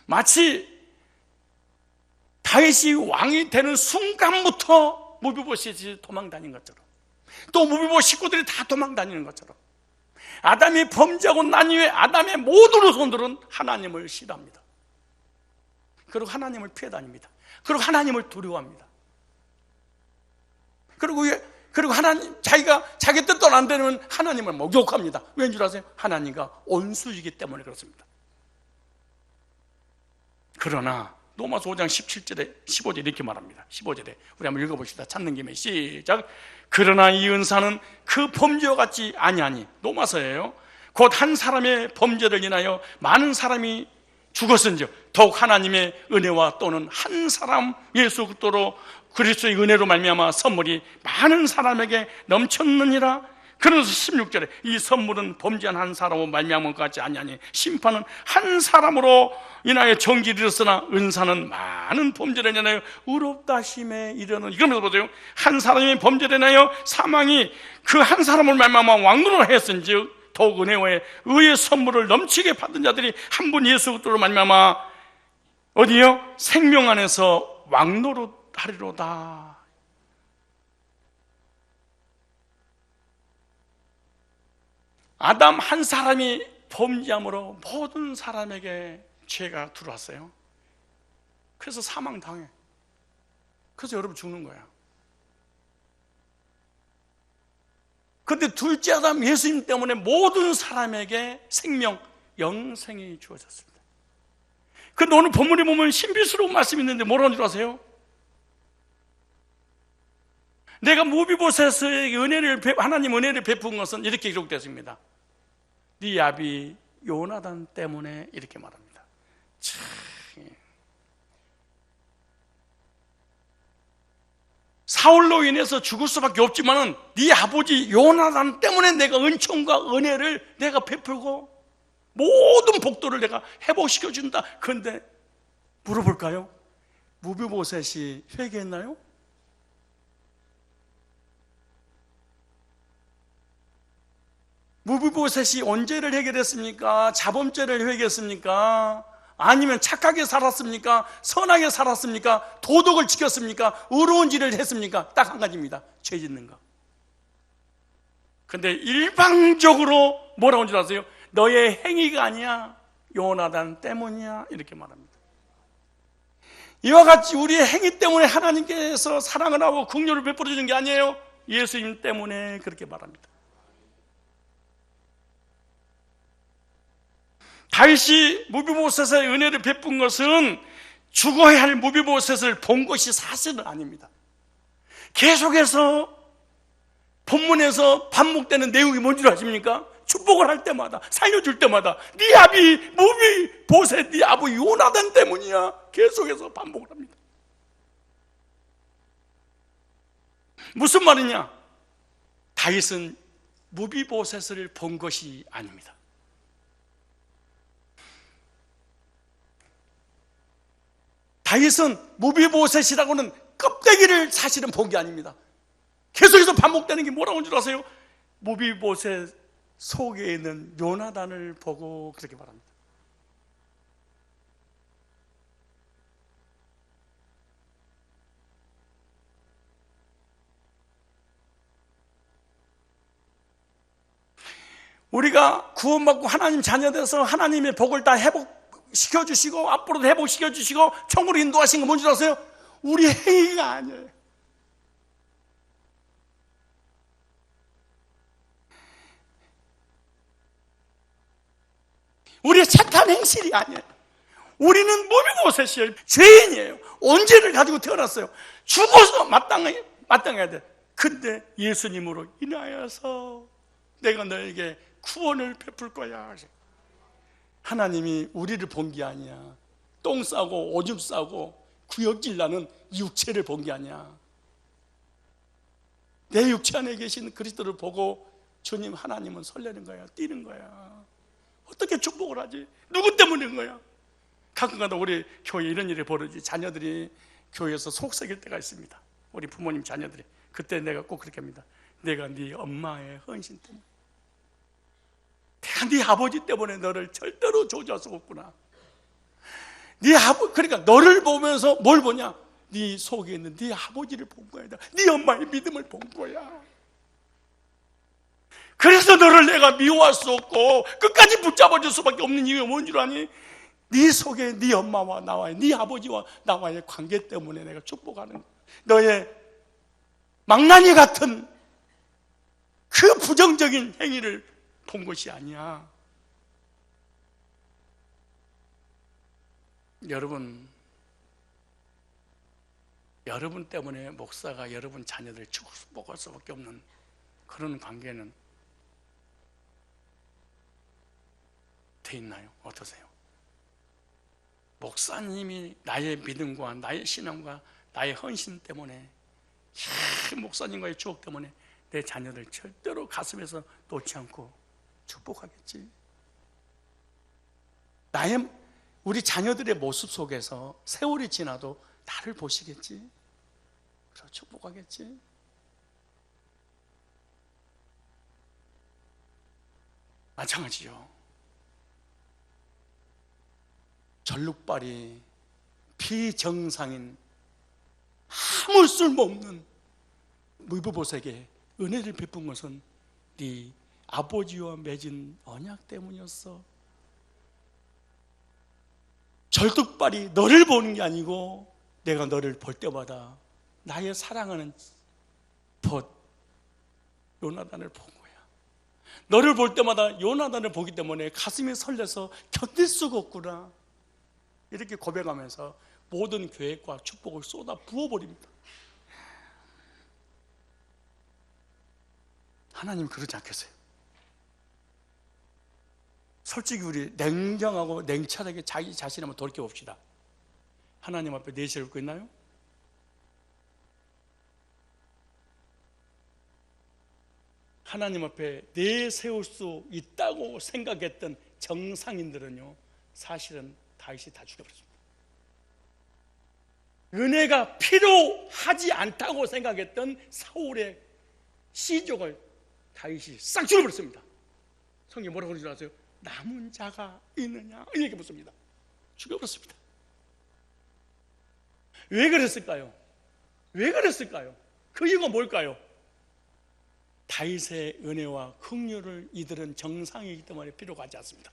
마치 다윗이 왕이 되는 순간부터 무비보셋이 도망 다닌 것처럼, 또 무비보셋 식구들이 다 도망 다니는 것처럼, 아담이 범죄하고 난 이후에 아담의 모든 후손들은 하나님을 싫어합니다. 그리고 하나님을 피해 다닙니다. 그리고 하나님을 두려워합니다. 그리고 하나님, 자기 뜻대로 안 되면 하나님을 목욕합니다. 왠 줄 아세요? 하나님과 온수이기 때문에 그렇습니다. 그러나 로마서 5장 17절에 15절에 이렇게 말합니다. 15절에 우리 한번 읽어봅시다. 찾는 김에 시작. 그러나 이 은사는 그 범죄와 같지 아니하니, 로마서예요. 곧 한 사람의 범죄를 인하여 많은 사람이 죽었은즉 더욱 하나님의 은혜와 또는 한 사람 예수 그리스도의 은혜로 말미암아 선물이 많은 사람에게 넘쳤느니라. 그래서 16절에 이 선물은 범죄한 한 사람으로 말미암은 것 같지 아니하니 심판은 한 사람으로 인하여 정직이 이르렀으나 은사는 많은 범죄를 인하여 의롭다 하심에 이르는. 이러면서 보세요. 한 사람의 범죄를 인하여 사망이 그 한 사람을 말미암아 왕노를 했은즉 더욱 은혜와 의의 선물을 넘치게 받은 자들이 한 분 예수 그리스도로 말미암아 어디요? 생명 안에서 왕노릇하리로다. 아담 한 사람이 범죄함으로 모든 사람에게 죄가 들어왔어요. 그래서 사망당해. 그래서 여러분 죽는 거야. 그런데 둘째 아담 예수님 때문에 모든 사람에게 생명, 영생이 주어졌습니다. 그런데 오늘 본문에 보면 신비스러운 말씀이 있는데 뭐라는 줄 아세요? 내가 무비보셋에게 하나님 은혜를 베푼 것은 이렇게 기록되었습니다. 네 아비 요나단 때문에, 이렇게 말합니다. 참, 사울로 인해서 죽을 수밖에 없지만은 네 아버지 요나단 때문에 내가 은총과 은혜를 내가 베풀고 모든 복도를 내가 회복시켜준다. 그런데 물어볼까요? 무비보셋이 회개했나요? 무비보셋이 언제를 해결했습니까? 자범죄를 회개했습니까? 아니면 착하게 살았습니까? 선하게 살았습니까? 도덕을 지켰습니까? 의로운 일을 했습니까? 딱 한 가지입니다. 죄 짓는 거. 근데 일방적으로 뭐라고 하는지 아세요? 너의 행위가 아니야, 요나단 때문이야, 이렇게 말합니다. 이와 같이 우리의 행위 때문에 하나님께서 사랑을 하고 긍휼을 베풀어 주는 게 아니에요. 예수님 때문에 그렇게 말합니다. 다윗이 무비보셋의 은혜를 베푼 것은 죽어야 할 무비보셋을 본 것이 사실은 아닙니다. 계속해서 본문에서 반복되는 내용이 뭔지 아십니까? 축복을 할 때마다, 살려줄 때마다 네 아비 무비보셋, 네 아버 요나단 때문이야, 계속해서 반복을 합니다. 무슨 말이냐? 다윗은 무비보셋을 본 것이 아닙니다. 다윗은 무비보셋이라고는 껍데기를 사실은 본 게 아닙니다. 계속해서 반복되는 게 뭐라고 하는 줄 아세요? 무비보셋 속에 있는 요나단을 보고 그렇게 말합니다. 우리가 구원받고 하나님 자녀돼서 하나님의 복을 다 회복시켜주시고 앞으로도 회복시켜주시고 천국으로 인도하신 거 뭔지 아세요? 우리 행위가 아니에요. 우리의 착한 행실이 아니에요. 우리는 무비보셋이에요. 죄인이에요. 언제를 가지고 태어났어요. 죽어서 마땅해야 돼. 근데 예수님으로 인하여서 내가 너에게 구원을 베풀 거야. 하나님이 우리를 본 게 아니야. 똥 싸고 오줌 싸고 구역질 나는 육체를 본 게 아니야. 내 육체 안에 계신 그리스도를 보고 주님 하나님은 설레는 거야. 뛰는 거야. 어떻게 축복을 하지? 누구 때문인 거야? 가끔가다 우리 교회 이런 일이 벌어지. 자녀들이 교회에서 속삭일 때가 있습니다. 우리 부모님 자녀들이. 그때 내가 꼭 그렇게 합니다. 내가 네 엄마의 헌신 때문에, 내가 네 아버지 때문에 너를 절대로 저주할 수 없구나. 그러니까 너를 보면서 뭘 보냐? 네 속에 있는 네 아버지를 본 거야. 네 엄마의 믿음을 본 거야. 그래서 너를 내가 미워할 수 없고 끝까지 붙잡아줄 수밖에 없는 이유가 뭔 줄 아니? 네 속에 네 엄마와 나와의, 네 아버지와 나와의 관계 때문에 내가 축복하는 거야. 너의 망나니 같은 그 부정적인 행위를 본 것이 아니야. 여러분 때문에 목사가 여러분 자녀들 축복할 수밖에 없는 그런 관계는 돼 있나요? 어떠세요? 목사님이 나의 믿음과 나의 신앙과 나의 헌신 때문에, 목사님과의 추억 때문에 내 자녀들 절대로 가슴에서 놓지 않고 축복하겠지. 우리 자녀들의 모습 속에서 세월이 지나도 나를 보시겠지. 그래서 축복하겠지. 마찬가지요. 전룩발이 비정상인 아무 쓸모없는 무브보세에게 은혜를 베푼 것은 네 아버지와 맺은 언약 때문이었어. 절뚝발이 너를 보는 게 아니고 내가 너를 볼 때마다 나의 사랑하는 벗 요나단을 본 거야. 너를 볼 때마다 요나단을 보기 때문에 가슴이 설레서 견딜 수가 없구나. 이렇게 고백하면서 모든 계획과 축복을 쏟아 부어버립니다. 하나님 그러지 않겠어요? 솔직히 우리 냉정하고 냉철하게 자기 자신을 한번 돌이켜봅시다. 하나님 앞에 내세울 거 있나요? 하나님 앞에 내세울 수 있다고 생각했던 정상인들은요, 사실은 다윗이 다 죽여버렸습니다. 은혜가 필요하지 않다고 생각했던 사울의 시족을 다윗이 싹 죽여버렸습니다. 성경에 뭐라고 그러지 아세요? 남은 자가 있느냐? 이렇게 묻습니다. 죽여버렸습니다. 왜 그랬을까요? 왜 그랬을까요? 그 이유가 뭘까요? 다윗의 은혜와 긍휼을 이들은 정상이기 때문에 필요가 하지 않습니다.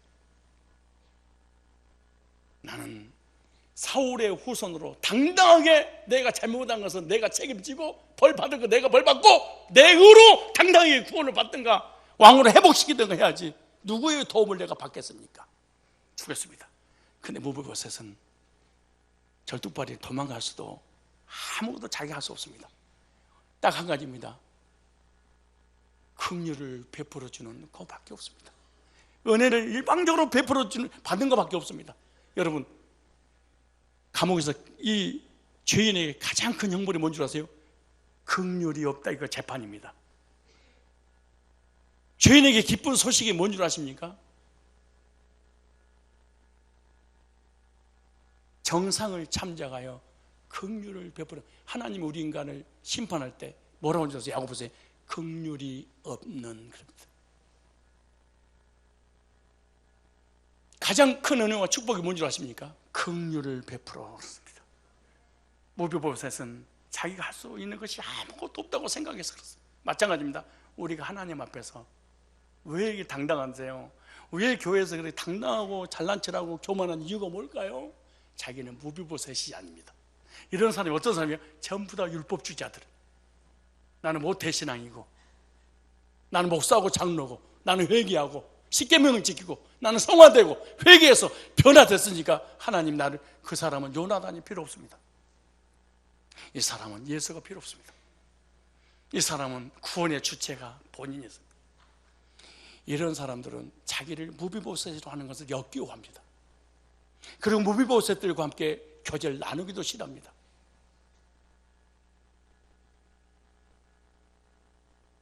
나는 사울의 후손으로 당당하게 내가 잘못한 것은 내가 책임지고 벌 받을 거 내가 벌 받고 내 의로 당당하게 구원을 받든가 왕으로 회복시키든가 해야지 누구의 도움을 내가 받겠습니까? 죽였습니다. 근데 무브보셋은 절뚝발이 도망갈 수도 아무것도 자기가 할 수 없습니다. 딱 한 가지입니다. 긍휼을 베풀어주는 그거밖에 없습니다. 은혜를 일방적으로 베풀어주는 받는 것밖에 없습니다. 여러분, 감옥에서 이 죄인에게 가장 큰 형벌이 뭔 줄 아세요? 긍휼이 없다, 이거 재판입니다. 죄인에게 기쁜 소식이 뭔 줄 아십니까? 정상을 참작하여 긍휼을 베풀어. 하나님이 우리 인간을 심판할 때 뭐라고 하셨어요? 야고보서에 긍휼이 없는 그럽니다. 가장 큰 은혜와 축복이 뭔 줄 아십니까? 긍휼을 베풀어 그렇습니다. 무브보셋은 자기가 할 수 있는 것이 아무것도 없다고 생각해서 그렇습니다. 마찬가지입니다. 우리가 하나님 앞에서 왜 이렇게 당당한데요? 왜 교회에서 그렇게 당당하고 잘난 척하고 교만한 이유가 뭘까요? 자기는 무브보셋이 아닙니다. 이런 사람이 어떤 사람이에요? 전부 다 율법주의자들. 나는 모태신앙이고, 나는 목사하고 장로고, 나는 회개하고 십계명을 지키고, 나는 성화되고 회개해서 변화됐으니까 하나님 나를, 그 사람은 요나단이 필요 없습니다. 이 사람은 예수가 필요 없습니다. 이 사람은 구원의 주체가 본인이었습니다. 이런 사람들은 자기를 무브보셋으로 하는 것을 역겨워합니다. 그리고 무비보셋들과 함께 교제를 나누기도 싫어합니다.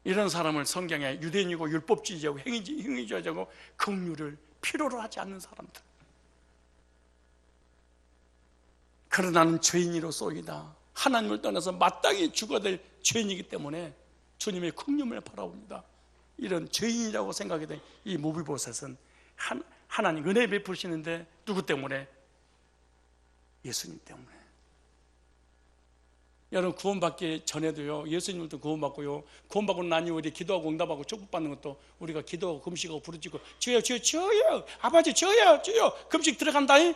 이런 사람을 성경에 유대인이고 율법주의자고 행위주의자고 긍휼을 필요로 하지 않는 사람들. 그러나 나는 죄인이로소이다. 하나님을 떠나서 마땅히 죽어야 될 죄인이기 때문에 주님의 긍휼을 바라봅니다. 이런 죄인이라고 생각이 된 이 무비보셋은 하나님 은혜 베푸시는데 누구 때문에? 예수님 때문에. 여러분 구원받기 전에도요, 예수님도 구원받고요, 구원받고 난 이후에 기도하고 응답하고 축복받는 것도 우리가 기도하고 금식하고 부르짖고 주여 주여 주여 아버지 주여 주여 금식 들어간다잉,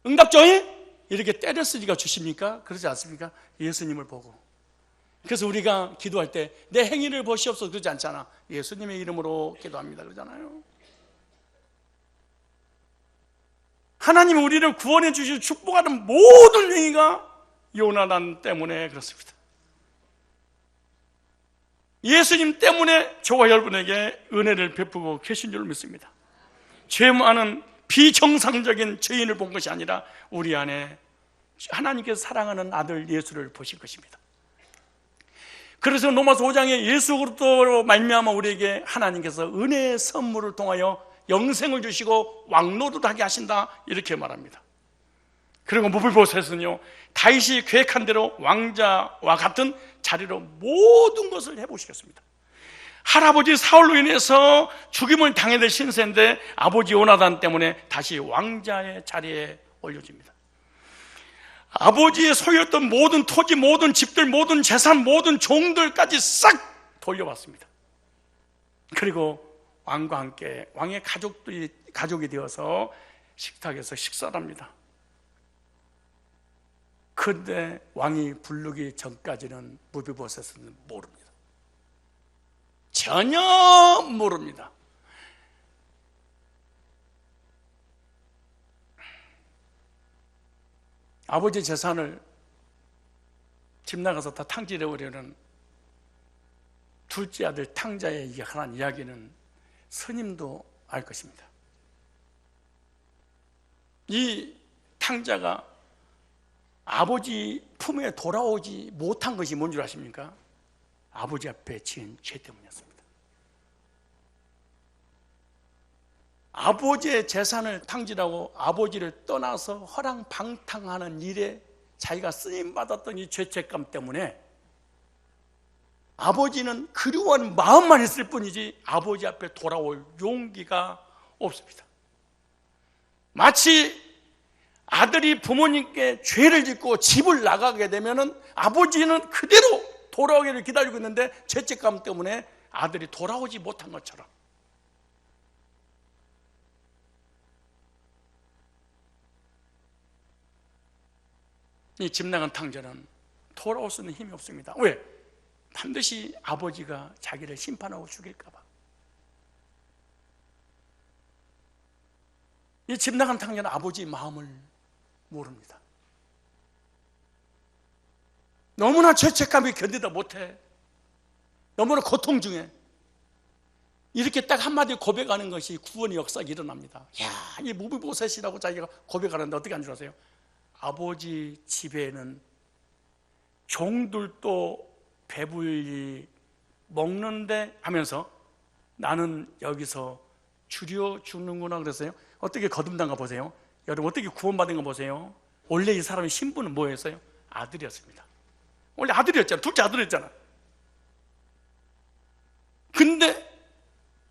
응답 줘잉, 이렇게 때렸으니까 주십니까? 그러지 않습니까? 예수님을 보고. 그래서 우리가 기도할 때 내 행위를 보시옵소서 그러지 않잖아. 예수님의 이름으로 기도합니다 그러잖아요. 하나님은 우리를 구원해 주시고 축복하는 모든 행위가 요나단 때문에 그렇습니다. 예수님 때문에 저와 여러분에게 은혜를 베푸고 계신 줄 믿습니다. 죄 많은 비정상적인 죄인을 본 것이 아니라 우리 안에 하나님께서 사랑하는 아들 예수를 보실 것입니다. 그래서 로마서 5장에 예수 그리스도로 말미암아 우리에게 하나님께서 은혜의 선물을 통하여 영생을 주시고 왕노릇하게 하신다 이렇게 말합니다. 그리고 무비보셋은요, 다윗이 계획한 대로 왕자와 같은 자리로 모든 것을 해보시겠습니다. 할아버지 사울로 인해서 죽임을 당해야 될 신세인데 아버지 요나단 때문에 다시 왕자의 자리에 올려집니다. 아버지의 소유였던 모든 토지, 모든 집들, 모든 재산, 모든 종들까지 싹 돌려받습니다. 그리고 왕과 함께 왕의 가족이 되어서 식탁에서 식사를 합니다. 그런데 왕이 부르기 전까지는 무비보셋은 모릅니다. 전혀 모릅니다. 아버지 재산을 집 나가서 다 탕진해버리는 둘째 아들 탕자에 관한 이야기는 스님도 알 것입니다. 이 탕자가 아버지 품에 돌아오지 못한 것이 뭔 줄 아십니까? 아버지 앞에 지은 죄 때문이었습니다. 아버지의 재산을 탕진하고 아버지를 떠나서 허랑방탕하는 일에 자기가 쓰임받았던 이 죄책감 때문에 아버지는 그리워하는 마음만 했을 뿐이지 아버지 앞에 돌아올 용기가 없습니다. 마치 아들이 부모님께 죄를 짓고 집을 나가게 되면 아버지는 그대로 돌아오기를 기다리고 있는데 죄책감 때문에 아들이 돌아오지 못한 것처럼, 이 집 나간 탕자는 돌아올 수 있는 힘이 없습니다. 왜? 반드시 아버지가 자기를 심판하고 죽일까 봐. 이 집 나간 탕자는 아버지의 마음을 모릅니다. 너무나 죄책감이 견디다 못해. 너무나 고통 중에 이렇게 딱 한마디 고백하는 것이 구원의 역사가 일어납니다. 야, 이 무비보셋이라고 자기가 고백하는데 어떻게 한 줄 아세요? 아버지 집에는 종들도 배불리 먹는데 하면서 나는 여기서 줄여 죽는구나 그랬어요. 어떻게 거듭난 거 보세요. 여러분 어떻게 구원받은 거 보세요. 원래 이 사람의 신분은 뭐였어요? 아들이었습니다. 원래 아들이었잖아. 둘째 아들이었잖아. 근데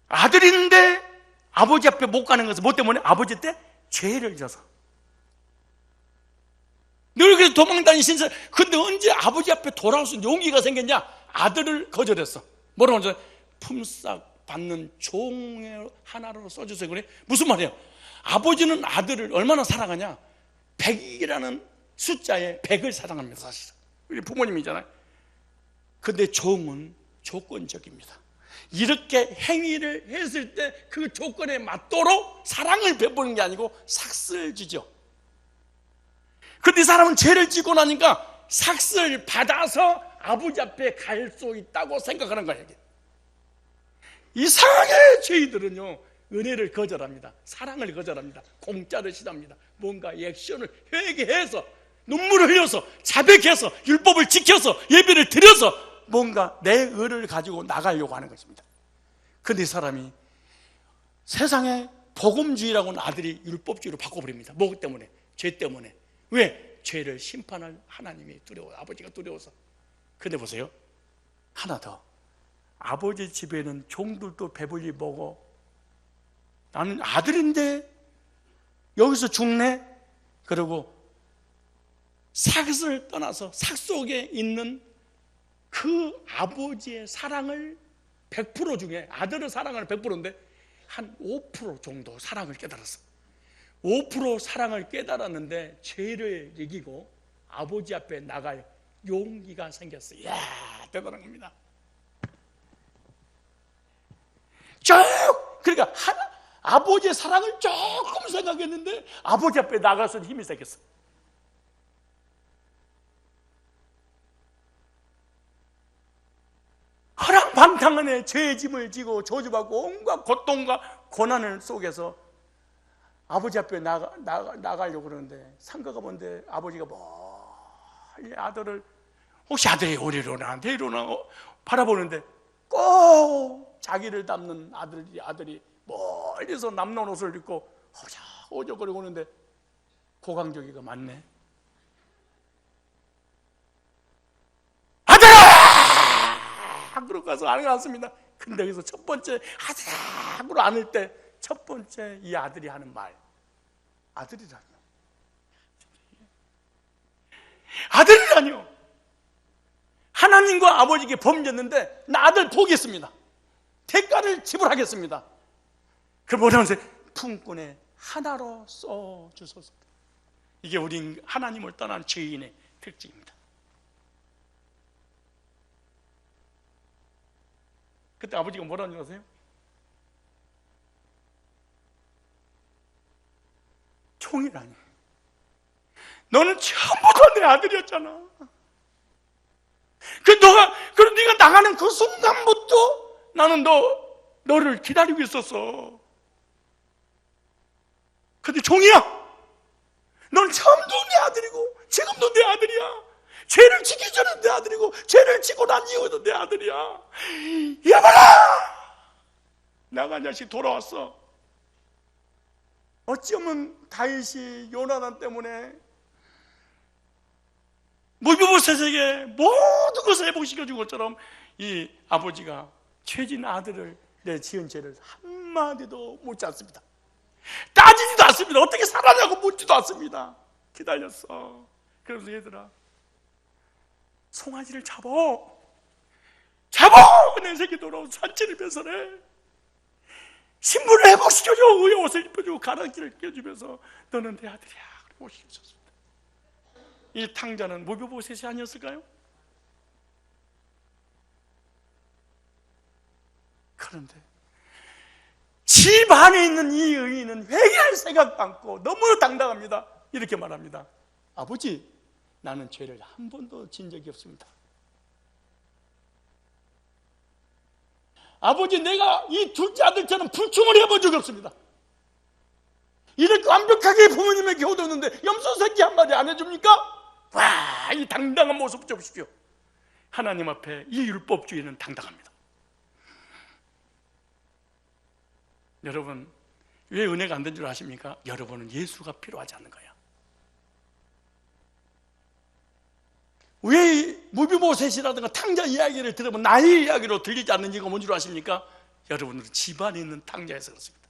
아들인데 아버지 앞에 못 가는 것은 뭐 때문에? 아버지 때 죄를 져서. 늘 그래서 도망다니신 사람. 근데 언제 아버지 앞에 돌아올 수 있는 용기가 생겼냐? 아들을 거절했어. 뭐라고 하죠? 품삯 받는 종의 하나로 써주세요. 그래? 무슨 말이에요? 아버지는 아들을 얼마나 사랑하냐? 100이라는 숫자에 100을 사랑합니다. 사실은 우리 부모님이잖아요. 근데 종은 조건적입니다. 이렇게 행위를 했을 때 그 조건에 맞도록 사랑을 베푸는 게 아니고 삭스를 지죠. 근데 이 사람은 죄를 지고 나니까 삭스를 받아서 아버지 앞에 갈 수 있다고 생각하는 거예요. 이상하게 죄인들은요, 은혜를 거절합니다. 사랑을 거절합니다. 공짜를 싫어합니다. 뭔가 액션을 회개해서 눈물을 흘려서 자백해서 율법을 지켜서 예배를 드려서 뭔가 내 의를 가지고 나가려고 하는 것입니다. 그런데 이 사람이 세상에 복음주의라고는 아들이 율법주의로 바꿔버립니다. 뭐 때문에? 죄 때문에. 왜? 죄를 심판할 하나님이 두려워, 아버지가 두려워서. 근데 보세요, 하나 더, 아버지 집에는 종들도 배불리 먹어. 나는 아들인데 여기서 죽네? 그리고 삭을 떠나서 삭 속에 있는 그 아버지의 사랑을 100% 중에, 아들은 사랑하는 100%인데 한 5% 정도 사랑을 깨달았어. 5% 사랑을 깨달았는데 죄를 이기고 아버지 앞에 나갈 용기가 생겼어요. 이야, 대단한 겁니다. 그러니까 아버지의 사랑을 조금 생각했는데 아버지 앞에 나가서 힘이 생겼어. 허랑방탕한 죄의 짐을 지고 저주받고 온갖 고통과 고난을 속에서 아버지 앞에 나가려고 그러는데 상가가 뭔데 아버지가 멀리 아들을, 혹시 아들이 오리로나 내리로나 바라보는데 꼭 자기를 닮는 아들이 멀리서 남는 옷을 입고 허적허적거리고 오는데 고강적이가 맞네. 그러고 가서 안았습니다. 근데 여기서 첫 번째 아들하고 안을 때 첫 번째 이 아들이 하는 말, 아들이라뇨, 아들이라뇨. 하나님과 아버지께 범죄했는데 나 아들 보겠습니다. 대가를 지불하겠습니다. 그럼 뭐라면서 품꾼의 하나로 써주소서. 이게 우리 하나님을 떠난 죄인의 특징입니다. 그때 아버지가 뭐라는 줄 아세요? 총이라니, 너는 처음부터 내 아들이었잖아. 그럼 네가 나가는 그 순간부터 나는 너를 기다리고 있었어. 근데 종이야, 너는 처음도 내 아들이고 지금도 내 아들이야. 죄를 지기 전에 내 아들이고 죄를 지고 난 이후에도 내 아들이야. 여봐라, 나가 자식 돌아왔어. 어쩌면 다윗이 요나단 때문에 무비보셋에게 모든 것을 회복시켜준 것처럼 이 아버지가 죄진 아들을, 내 지은 죄를 한마디도 묻지 않습니다. 따지지도 않습니다. 어떻게 살았냐고 묻지도 않습니다. 기다렸어. 그래서 얘들아, 송아지를 잡어, 내 새끼 돌아온 산지를 배설해. 신분을 회복시켜줘. 의의 옷을 입혀주고 가랑지를 껴주면서 너는 내 아들이야. 그리고 시켰습니다. 이 탕자는 무비보셋이 아니었을까요? 그런데 집 안에 있는 이 의인은 회개할 생각도 않고 너무 당당합니다. 이렇게 말합니다. 아버지, 나는 죄를 한 번도 진 적이 없습니다. 아버지, 내가 이 둘째 아들처럼 불충을 해본 적이 없습니다. 이렇게 완벽하게 부모님에게 효도했는데 염소 새끼 한마디 안 해줍니까? 와, 이 당당한 모습 좀 보십시오. 하나님 앞에 이 율법주의는 당당합니다. 여러분, 왜 은혜가 안 된 줄 아십니까? 여러분은 예수가 필요하지 않는 거예요. 왜 무비보셋이라든가 탕자 이야기를 들으면 나의 이야기로 들리지 않는 이유가 뭔 줄 아십니까? 여러분들은 집안에 있는 탕자에서 그렇습니다.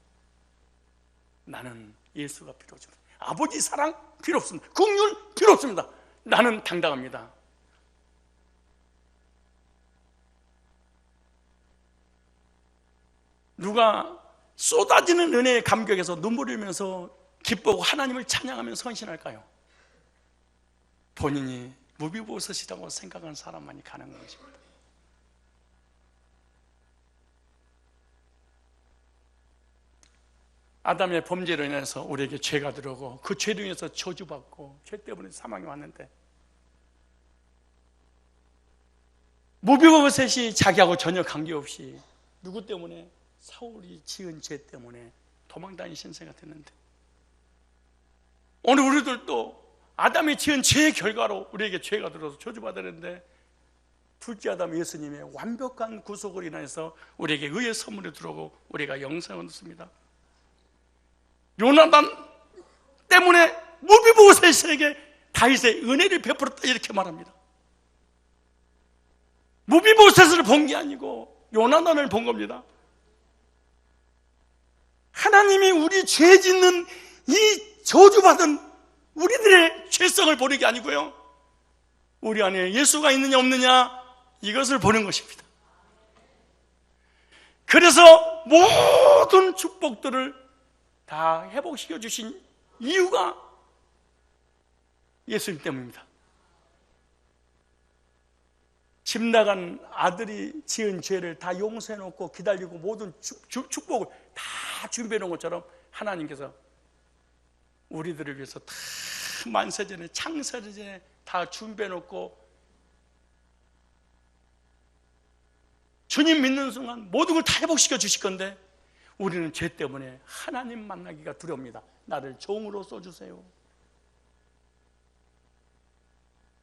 나는 예수가 필요 없습니다. 아버지 사랑 필요 없습니다. 긍휼 필요 없습니다. 나는 당당합니다. 누가 쏟아지는 은혜의 감격에서 눈물 흘리면서 기뻐하고 하나님을 찬양하면서 헌신할까요? 본인이 무비보셋이라고 생각하는 사람만이 가능한 것입니다. 아담의 범죄로 인해서 우리에게 죄가 들어오고 그 죄로 인해서 저주받고 죄 때문에 사망이 왔는데 무비보셋이 자기하고 전혀 관계없이 누구 때문에 사울이 지은 죄 때문에 도망다니는 신세가 됐는데, 오늘 우리들도 아담이 지은 죄의 결과로 우리에게 죄가 들어서 저주받았는데, 둘째 아담 예수님의 완벽한 구속으로 인해서 우리에게 의의 선물이 들어오고 우리가 영생을 얻습니다. 요나단 때문에 무비보셋에게 다윗의 은혜를 베풀었다, 이렇게 말합니다. 무비보셋을 본 게 아니고 요나단을 본 겁니다. 하나님이 우리 죄 짓는 이 저주받은 우리들의 죄성을 보는 게 아니고요, 우리 안에 예수가 있느냐 없느냐, 이것을 보는 것입니다. 그래서 모든 축복들을 다 회복시켜 주신 이유가 예수님 때문입니다. 집 나간 아들이 지은 죄를 다 용서해 놓고 기다리고 모든 축복을 다 준비해 놓은 것처럼 하나님께서 우리들을 위해서 다 만세전에, 창세전에 다 준비해 놓고 주님 믿는 순간 모든 걸 다 회복시켜 주실 건데, 우리는 죄 때문에 하나님 만나기가 두려웁니다. 나를 종으로 써주세요.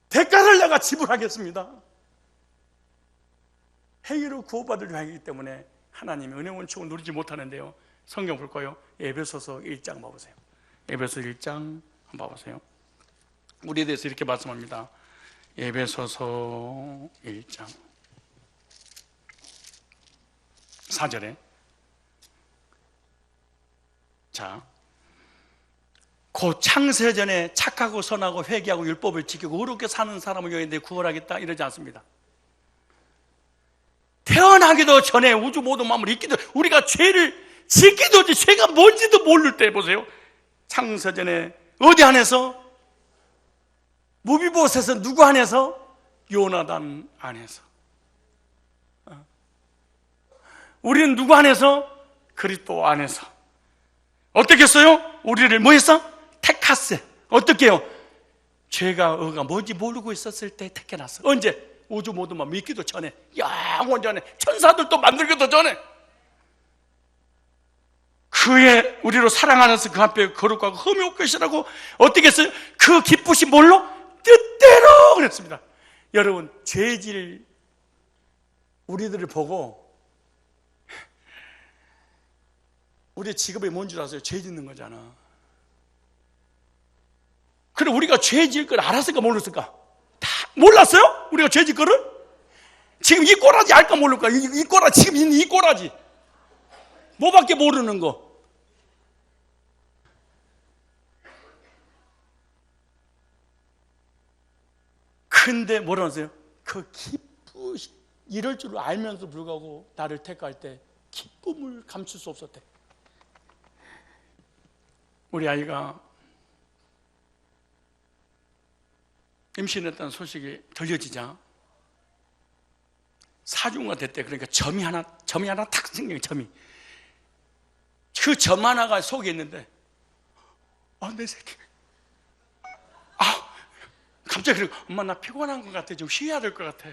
대가를 내가 지불하겠습니다. 행위로 구원받으려 하기 때문에 하나님의 은혜 원칙을 누리지 못하는데요. 성경 볼 거예요. 에베소서 1장 봐보세요. 에베소 1장 한번 봐보세요. 우리에 대해서 이렇게 말씀합니다. 에베소서 1장 4절에, 자, 곧 창세전에 착하고 선하고 회개하고 율법을 지키고 의롭게 사는 사람을 여인들이 구원하겠다, 이러지 않습니다. 태어나기도 전에 우주 모든 만물 있기도, 우리가 죄를 짓기도 전에 죄가 뭔지도 모를 때 보세요. 창세전에 어디 안에서? 무비보셋은 누구 안에서? 요나단 안에서. 우리는 누구 안에서? 그리스도 안에서. 어떻게 했어요? 우리를 뭐 했어? 택했어요. 어떻게 해요? 죄가 의가 뭔지 모르고 있었을 때 택해놨어. 언제? 우주 모두만 믿기도 전에, 영원 전에, 천사들도 만들기도 전에. 그의 우리로 사랑하면서 그 앞에 거룩하고 흠이 없 것이라고 어떻게 했어요? 그 기쁘신 뭘로? 뜻대로 그랬습니다. 여러분, 죄질 우리들을 보고 우리의 직업이 뭔 줄 아세요? 죄 짓는 거잖아. 그래, 우리가 죄 지을 걸 알았을까 몰랐을까? 다 몰랐어요? 우리가 죄 짓 거를? 지금 이 꼬라지 알까 모를까? 이 꼬라지, 지금 있는 이 꼬라지 뭐밖에 모르는 거. 근데 뭐라 하세요? 그 이럴 줄 알면서 불구하고 나를 택할 때 기쁨을 감출 수 없었대. 우리 아이가 임신했다는 소식이 들려지자 사중가 됐대. 그러니까 점이 하나 탁 생긴, 점이. 그 점 하나가 속에 있는데, 내 새끼. 갑자기 그러고, 엄마 나 피곤한 것 같아. 좀 쉬어야 될 것 같아.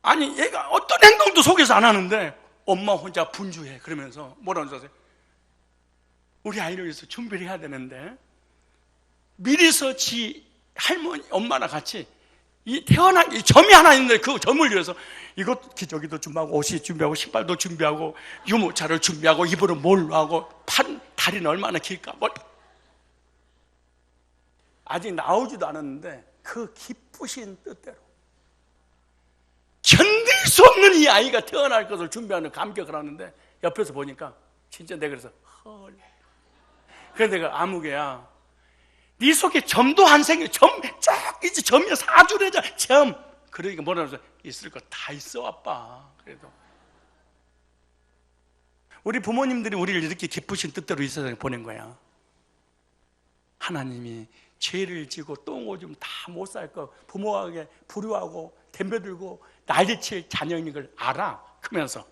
아니, 얘가 어떤 행동도 속에서 안 하는데 엄마 혼자 분주해. 그러면서 뭐라고 하세요? 우리 아이를 위해서 준비를 해야 되는데 미리서 지 할머니, 엄마랑 같이 이 태어난 이 점이 하나 있는데 그 점을 위해서 이것 기저귀도 준비하고 옷이 준비하고 신발도 준비하고 유모차를 준비하고 입으로 뭘로 하고 다리는 얼마나 길까, 아직 나오지도 않았는데 그 기쁘신 뜻대로 견딜 수 없는 이 아이가 태어날 것을 준비하는 감격을 하는데 옆에서 보니까 진짜 내가 그래서 헐. 그래서 내가 아무개야, 네 속에 점도 안 생겨. 쫙 이제 점이야. 사주래자 점. 그러니까 뭐라 그러죠? 있을 거 다 있어 아빠. 그래도 우리 부모님들이 우리를 이렇게 기쁘신 뜻대로 이 세상에 보낸 거야. 하나님이 죄를 지고 똥 오줌 다 못 살 거 부모에게 불효하고 덤벼들고 난리칠 자녀인 걸 알아. 크면서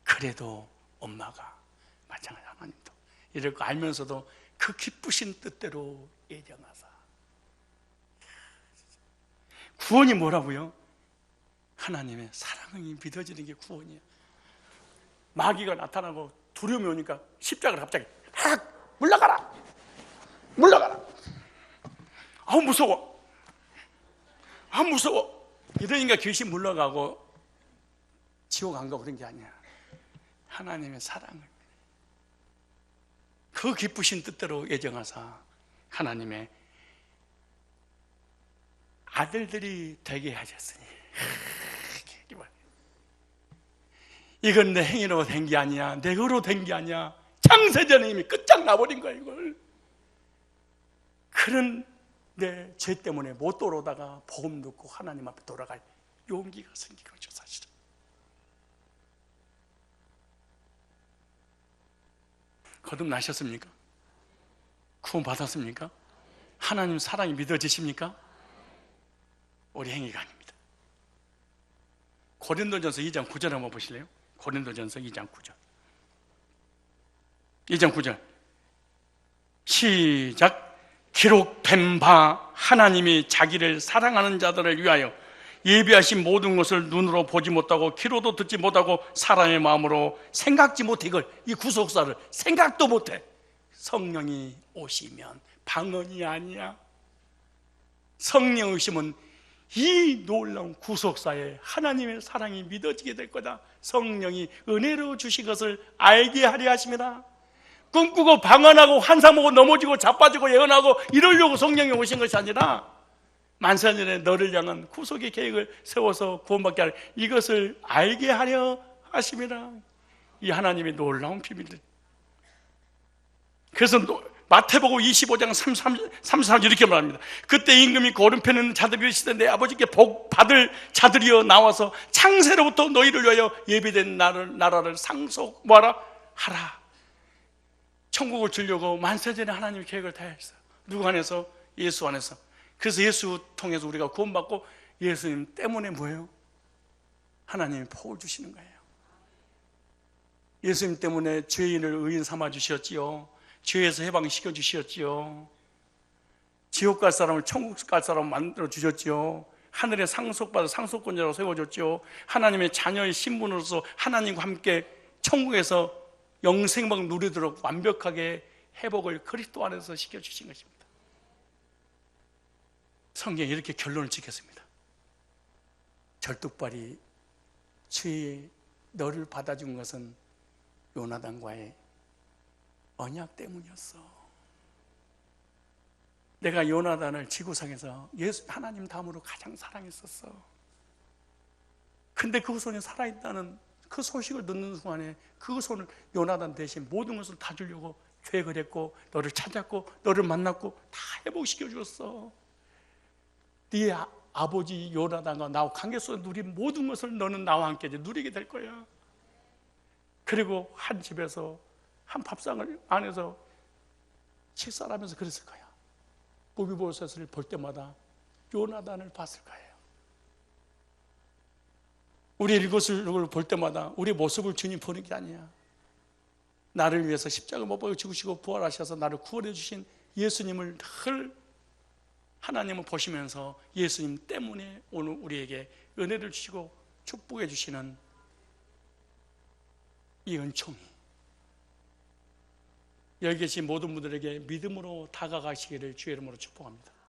그래도 엄마가 마찬가지, 하나님도 이럴 거 알면서도 그 기쁘신 뜻대로 예정하사. 구원이 뭐라고요? 하나님의 사랑이 믿어지는 게 구원이야. 마귀가 나타나고 두려움이 오니까 십자가를 갑자기 팍 물러가라, 물러가라. 아우 무서워, 아우 무서워. 이러니까 귀신 물러가고 지옥 안 가고 그런 게 아니야. 하나님의 사랑을, 그 기쁘신 뜻대로 예정하사 하나님의 아들들이 되게 하셨으니. 이건 내 행위로 된 게 아니야, 내 의로 된 게 아니야. 창세전에 이미 끝장나버린 거야. 이걸 그런 내 죄 때문에 못 돌아오다가 복음 듣고 하나님 앞에 돌아갈 용기가 생긴 거죠. 사실은 거듭나셨습니까? 구원 받았습니까? 하나님 사랑이 믿어지십니까? 우리 행위가 아닙니다. 고린도전서 2장 9절 한번 보실래요? 고린도전서 2장 9절. 2장 9절 시작. 기록된 바 하나님이 자기를 사랑하는 자들을 위하여 예비하신 모든 것을 눈으로 보지 못하고 귀로도 듣지 못하고 사람의 마음으로 생각지 못해, 이걸, 이 구속사를 생각도 못해. 성령이 오시면 방언이 아니야. 성령 오시면 이 놀라운 구속사에 하나님의 사랑이 믿어지게 될 거다. 성령이 은혜로 주신 것을 알게 하려 하십니다. 꿈꾸고 방언하고 환상보고 넘어지고 자빠지고 예언하고 이러려고 성령이 오신 것이 아니라 만세전에 너를 향한 구속의 계획을 세워서 구원받게 하려, 이것을 알게 하려 하심이라. 이 하나님의 놀라운 비밀들. 그래서 마태복음 25장 33절 이렇게 말합니다. 그때 임금이 오른편에 있는 자들이 이르시되 내 아버지께 복 받을 자들이여 나와서 창세로부터 너희를 위하여 예비된 나라를 상속 뭐하라? 하라. 천국을 주려고 만세전에 하나님의 계획을 다 했어요. 누구 안에서? 예수 안에서. 그래서 예수 통해서 우리가 구원받고 예수님 때문에 뭐예요? 하나님이 복을 주시는 거예요. 예수님 때문에 죄인을 의인 삼아 주셨지요. 죄에서 해방시켜 주셨지요. 지옥 갈 사람을 천국 갈 사람 만들어 주셨지요. 하늘의 상속받아 상속권자로 세워줬지요. 하나님의 자녀의 신분으로서 하나님과 함께 천국에서 영생만 누리도록 완벽하게 회복을 그리스도 안에서 시켜주신 것입니다. 성경에 이렇게 결론을 짓겠습니다. 절뚝발이 주의 너를 받아준 것은 요나단과의 언약 때문이었어. 내가 요나단을 지구상에서 하나님 다음으로 가장 사랑했었어. 근데 그 손이 살아있다는 그 소식을 듣는 순간에 그 손을 요나단 대신 모든 것을 다 주려고 계획을 했고, 너를 찾았고 너를 만났고 다 회복시켜 주었어. 네 아버지 요나단과 나와 관계 속에 누린 모든 것을 너는 나와 함께 누리게 될 거야. 그리고 한 집에서 한 밥상을 안에서 식사를 하면서 그랬을 거야. 무비보셋을 볼 때마다 요나단을 봤을 거예요. 우리 이것을 볼 때마다 우리 모습을 주님 보는 게 아니야. 나를 위해서 십자가 못 박아 죽으시고 부활하셔서 나를 구원해 주신 예수님을 늘 하나님을 보시면서 예수님 때문에 오늘 우리에게 은혜를 주시고 축복해 주시는 이 은총이 여기 계신 모든 분들에게 믿음으로 다가가시기를 주의 이름으로 축복합니다.